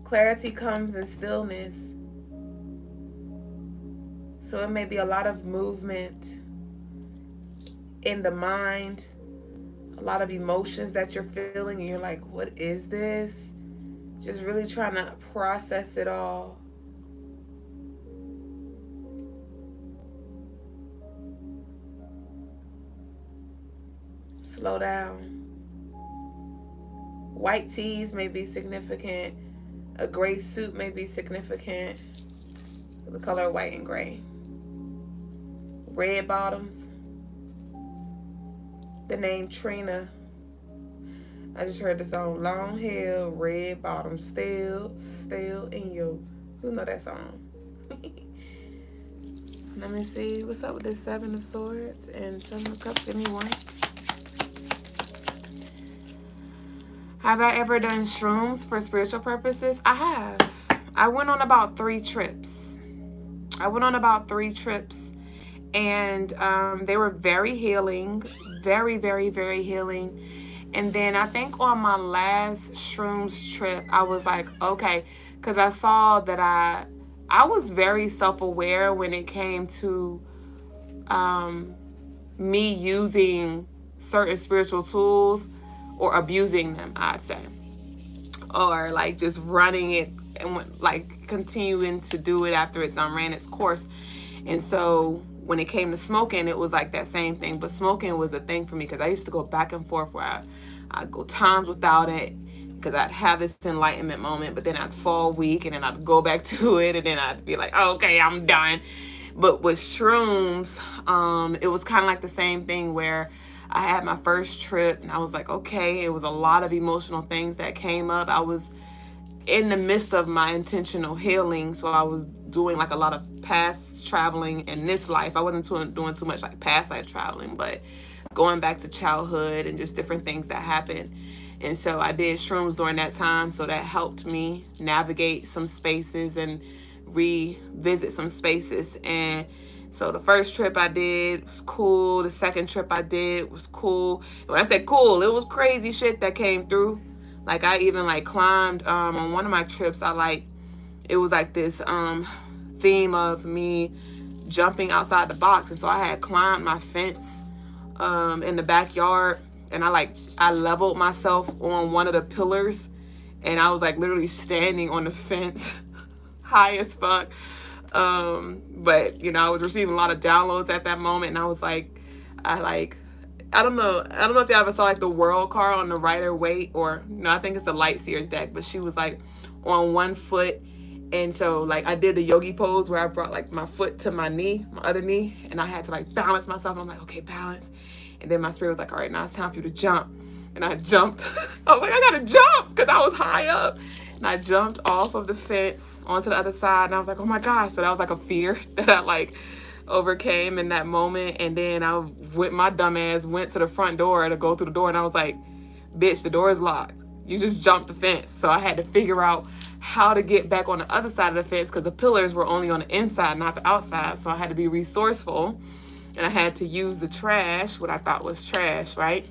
Clarity comes in stillness. So it may be a lot of movement in the mind, a lot of emotions that you're feeling, and you're like, what is this? Just really trying to process it all. Slow down. White tees may be significant. A gray suit may be significant. The color white and gray. Red bottoms. The name Trina. I just heard the song Long Hair, Red Bottoms, still in you. Who know that song? Let me see. What's up with this 7 of Swords and 7 of Cups? Give me one. Have I ever done shrooms for spiritual purposes? I have. I went on about 3 trips. And they were very healing. Very, very, very healing. And then I think on my last shrooms trip, I was like, okay, because I saw that I was very self-aware when it came to me using certain spiritual tools or abusing them, I'd say. Or like just running it and like continuing to do it after it's ran its course. And so when it came to smoking, it was like that same thing. But smoking was a thing for me because I used to go back and forth where I'd go times without it because I'd have this enlightenment moment, but then I'd fall weak and then I'd go back to it and then I'd be like, oh, okay, I'm done. But with shrooms, it was kind of like the same thing where I had my first trip and I was like, okay, it was a lot of emotional things that came up. I was in the midst of my intentional healing, so I was doing like a lot of past traveling in this life. I wasn't doing too much like past life traveling, but going back to childhood and just different things that happened. And so I did shrooms during that time, so that helped me navigate some spaces and revisit some spaces. And so the first trip I did was cool. The second trip I did was cool. And when I said cool, it was crazy shit that came through. Like I even like climbed on one of my trips. It was like this theme of me jumping outside the box, and so I had climbed my fence in the backyard, and I leveled myself on one of the pillars, and I was like literally standing on the fence high as fuck. But you know, I was receiving a lot of downloads at that moment, and I was like, I don't know if y'all ever saw like the world card on the Rider Waite, or no, I think it's the Light Seers deck, but she was like on one foot. And so like I did the yogi pose where I brought like my foot to my knee, my other knee, and I had to like balance myself. I'm like, okay, balance. And then my spirit was like, all right, now it's time for you to jump. And I jumped. I was like, I gotta jump because I was high up. And I jumped off of the fence onto the other side. And I was like, oh my gosh. So that was like a fear that I like overcame in that moment. And then my dumb ass went to the front door to go through the door. And I was like, bitch, the door is locked. You just jumped the fence. So I had to figure out how to get back on the other side of the fence because the pillars were only on the inside, not the outside. So I had to be resourceful, and I had to use the trash, what I thought was trash, right?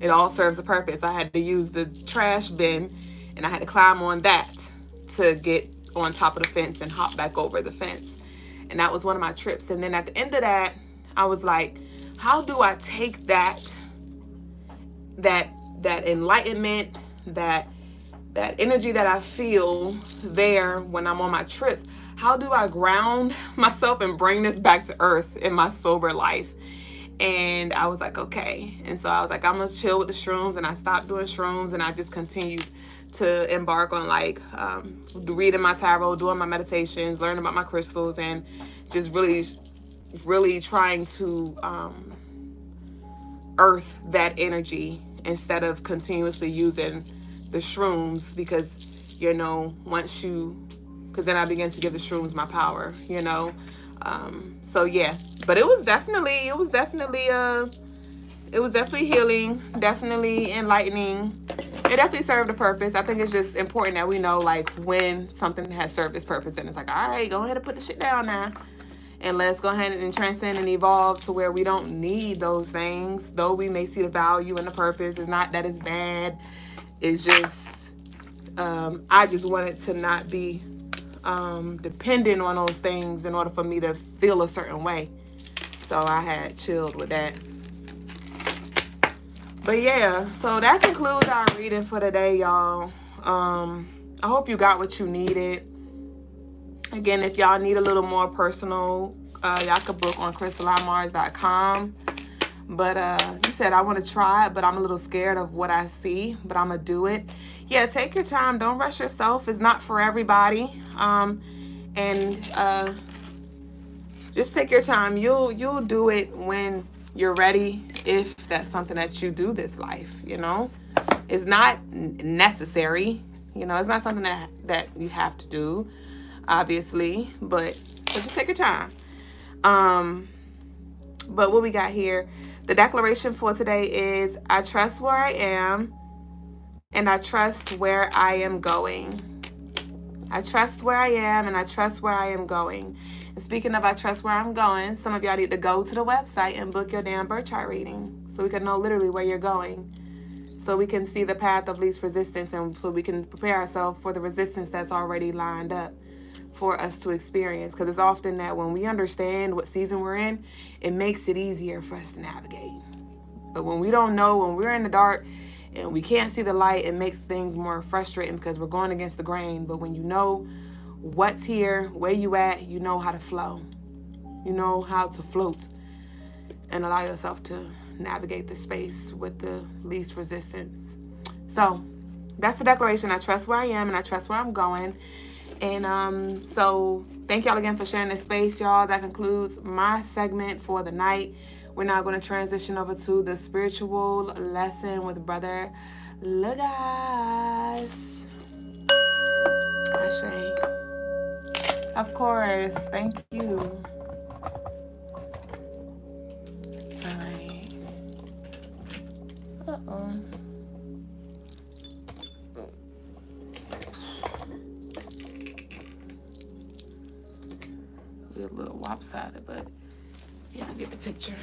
It all serves a purpose. I had to use the trash bin, and I had to climb on that to get on top of the fence and hop back over the fence. And that was one of my trips. And then at the end of that, I was like, how do I take that enlightenment, that energy that I feel there when I'm on my trips, how do I ground myself and bring this back to earth in my sober life? And I was like, okay. And so I was like, I'm gonna chill with the shrooms, and I stopped doing shrooms, and I just continued to embark on like reading my tarot, doing my meditations, learning about my crystals, and just really trying to earth that energy instead of continuously using the shrooms, because you know, because then I began to give the shrooms my power, you know. So yeah, but it was definitely healing, definitely enlightening. It definitely served a purpose. I think it's just important that we know like when something has served its purpose, and it's like, all right, go ahead and put the shit down now, and let's go ahead and transcend and evolve to where we don't need those things. Though we may see the value and the purpose, it's not that it's bad. It's just I just wanted to not be dependent on those things in order for me to feel a certain way. So I had chilled with that. But yeah, so that concludes our reading for today, y'all. I hope you got what you needed. Again, if y'all need a little more personal, y'all could book on CrystalineMars.com. But you said, I want to try it, but I'm a little scared of what I see, but I'm going to do it. Yeah, take your time. Don't rush yourself. It's not for everybody. Just take your time. You'll do it when you're ready, if that's something that you do this life, you know. It's not necessary. You know, it's not something that you have to do, obviously. But just take your time. But what we got here, the declaration for today is, I trust where I am, and I trust where I am going. I trust where I am, and I trust where I am going. And speaking of I trust where I'm going, some of y'all need to go to the website and book your damn birth chart reading so we can know literally where you're going, so we can see the path of least resistance, and so we can prepare ourselves for the resistance that's already lined up for us to experience. Because it's often that when we understand what season we're in, it makes it easier for us to navigate. But when we don't know, when we're in the dark and we can't see the light, it makes things more frustrating because we're going against the grain. But when you know what's here, where you at, you know how to flow. You know how to float and allow yourself to navigate the space with the least resistance. So that's the declaration. I trust where I am and I trust where I'm going. And so thank y'all again for sharing this space, y'all. That concludes my segment for the night. We're now going to transition over to the spiritual lesson with Brother Logas. Ashe. Of course. Thank you. All right. Uh-oh. We're a little lopsided, but yeah, I get the picture.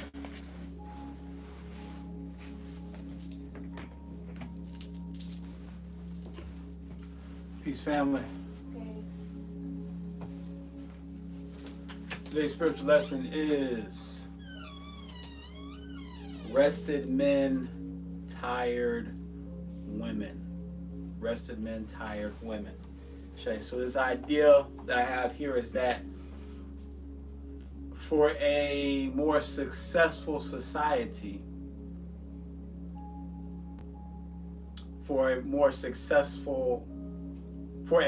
Peace, family. Today's spiritual lesson is rested men, tired women. Rested men, tired women. Okay, so this idea that I have here is that for a more successful society, for a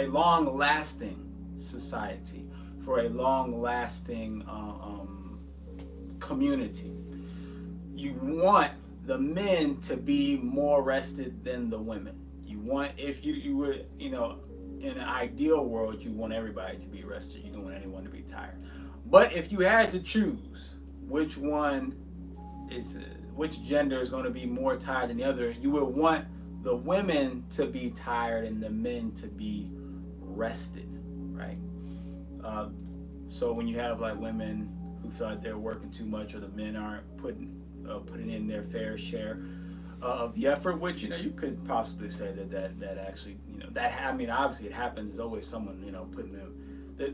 long-lasting society, for a long-lasting community, you want the men to be more rested than the women. You want, if you would, in an ideal world, you want everybody to be rested. You don't want anyone to be tired. But if you had to choose which gender is going to be more tired than the other, you would want the women to be tired and the men to be rested, right? So when you have like women who feel like they're working too much, or the men aren't putting in their fair share of the effort, which you could possibly say that actually obviously it happens. There's always someone putting in.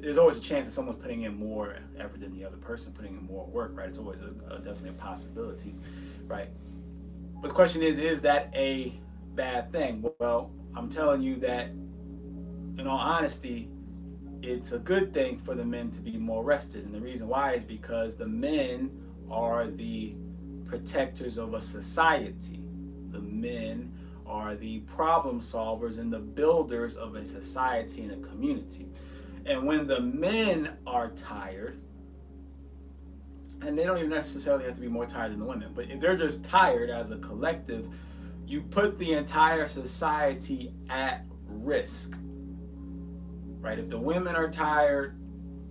There's always a chance that someone's putting in more effort than the other person, putting in more work, right? It's always definitely a possibility, right? But the question is that a bad thing? Well, I'm telling you that, in all honesty, it's a good thing for the men to be more rested. And the reason why is because the men are the protectors of a society. The men are the problem solvers and the builders of a society and a community. And when the men are tired, and they don't even necessarily have to be more tired than the women, but if they're just tired as a collective, you put the entire society at risk, right? If the women are tired,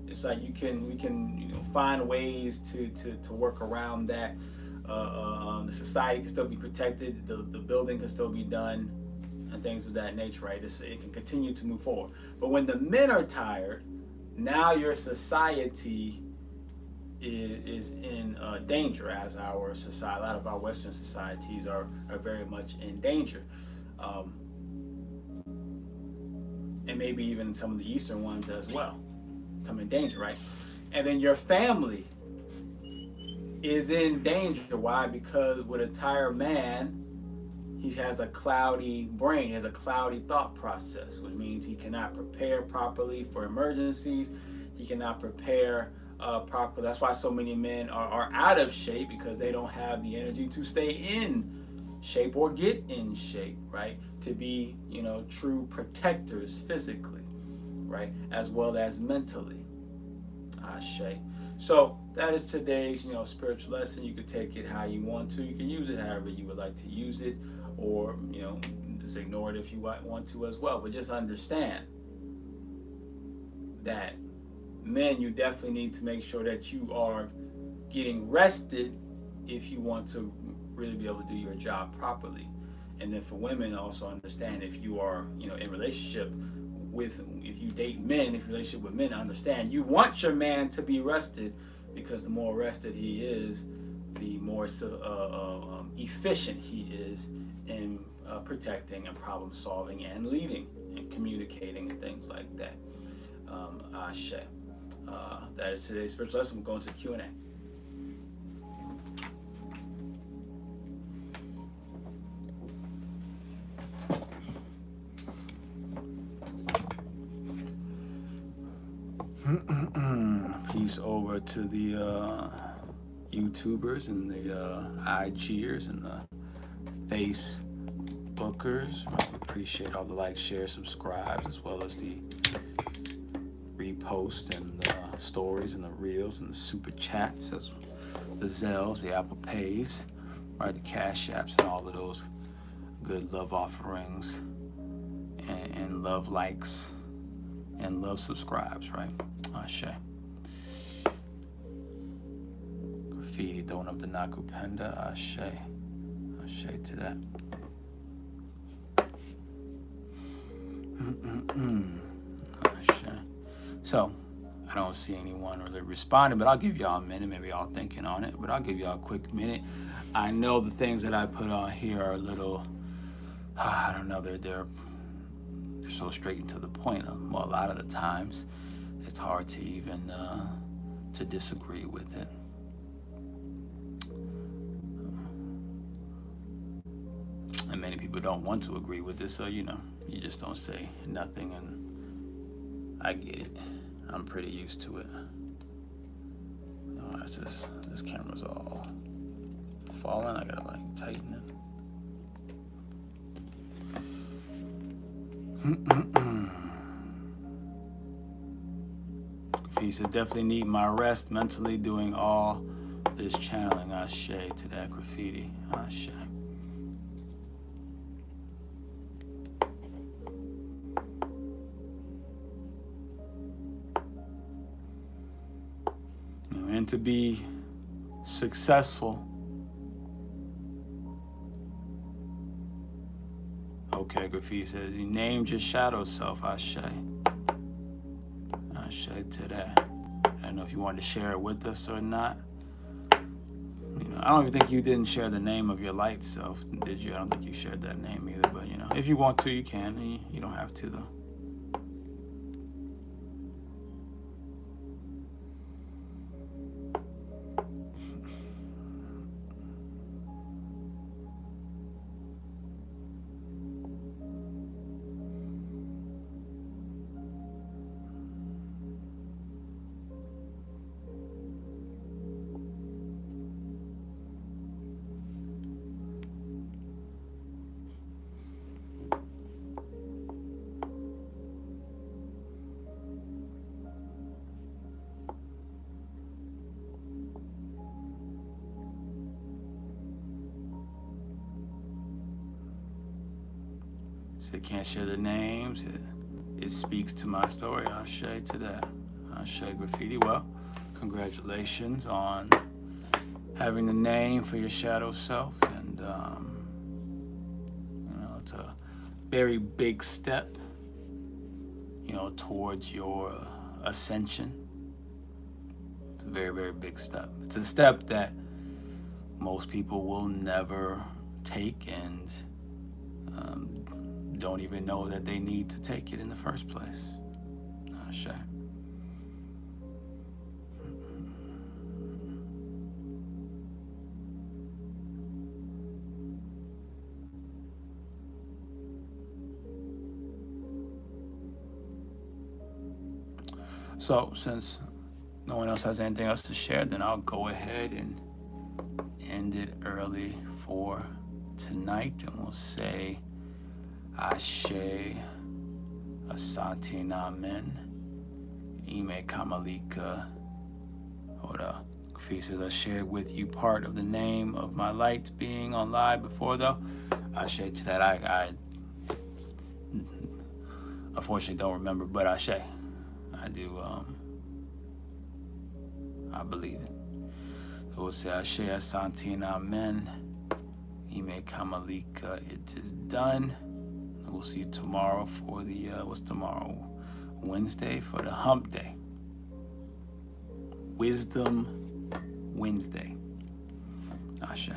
it's like we can find ways to work around that. The society can still be protected, the building can still be done, and things of that nature, right? It can continue to move forward. But when the men are tired, now your society is in danger, as our society, a lot of our Western societies are very much in danger. And maybe even some of the Eastern ones as well come in danger, right? And then your family is in danger. Why? Because with a tired man, he has a cloudy brain, he has a cloudy thought process, which means he cannot prepare properly for emergencies. He cannot prepare properly. That's why so many men are out of shape, because they don't have the energy to stay in shape or get in shape, right? To be, true protectors physically, right? As well as mentally. Ashe. So that is today's, spiritual lesson. You could take it how you want to. You can use it however you would like to use it, or, just ignore it if you want to as well. But just understand that, men, you definitely need to make sure that you are getting rested if you want to really be able to do your job properly. And then for women, also understand, if you are, in relationship with, if you date men, if your relationship with men, understand you want your man to be rested, because the more rested he is, the more efficient he is in protecting and problem solving and leading and communicating and things like that. Ashe. That is today's spiritual lesson. We're going to the Q&A. Peace over to the YouTubers and the IGers and the Facebookers. I appreciate all the likes, shares, subscribes, as well as the reposts and the stories and the reels and the super chats, as the Zelles, the Apple Pays, right, the Cash Apps, and all of those good love offerings and love likes and love subscribes, right? Ashe. Graffiti throwing up the Nakupenda. Ashe. Ashe to that. Ashe. So, I don't see anyone really responding, but I'll give y'all a minute. Maybe y'all thinking on it, but I'll give y'all a quick minute. I know the things that I put on here are a little, I don't know, they're so straight and to the point. Well, a lot of the times, it's hard to even to disagree with it. And many people don't want to agree with it, so you just don't say nothing, and I get it. I'm pretty used to it. Oh, that's just, this camera's all falling. I gotta like tighten it. He said, definitely need my rest mentally doing all this channeling. Ashe to that, Graffiti. Ashe. And to be successful. Okay, Graffiti says, you named your shadow self. Ashe. Ashe to that. I don't know if you wanted to share it with us or not. I don't even think you didn't share the name of your light self, did you? I don't think you shared that name either, but if you want to, you can. You don't have to, though. So can't share the names. It speaks to my story. Ashe to that. Ashe Graffiti. Well, congratulations on having the name for your shadow self, and it's a very big step, towards your ascension. It's a very, very big step. It's a step that most people will never take, and don't even know that they need to take it in the first place. Ashe. So, since no one else has anything else to share, then I'll go ahead and end it early for tonight, and we'll say Ashe, Asante Namen, Ime Kamalika. Hold up. Says, I shared with you part of the name of my light being on live before, though. Ashe to that. I unfortunately don't remember, but Ashe. I do, I believe it. So we'll say Ashe, Asante Namen, Ime Kamalika. It is done. We'll see you tomorrow for the, what's tomorrow? Wednesday for the hump day. Wisdom Wednesday. Ashe.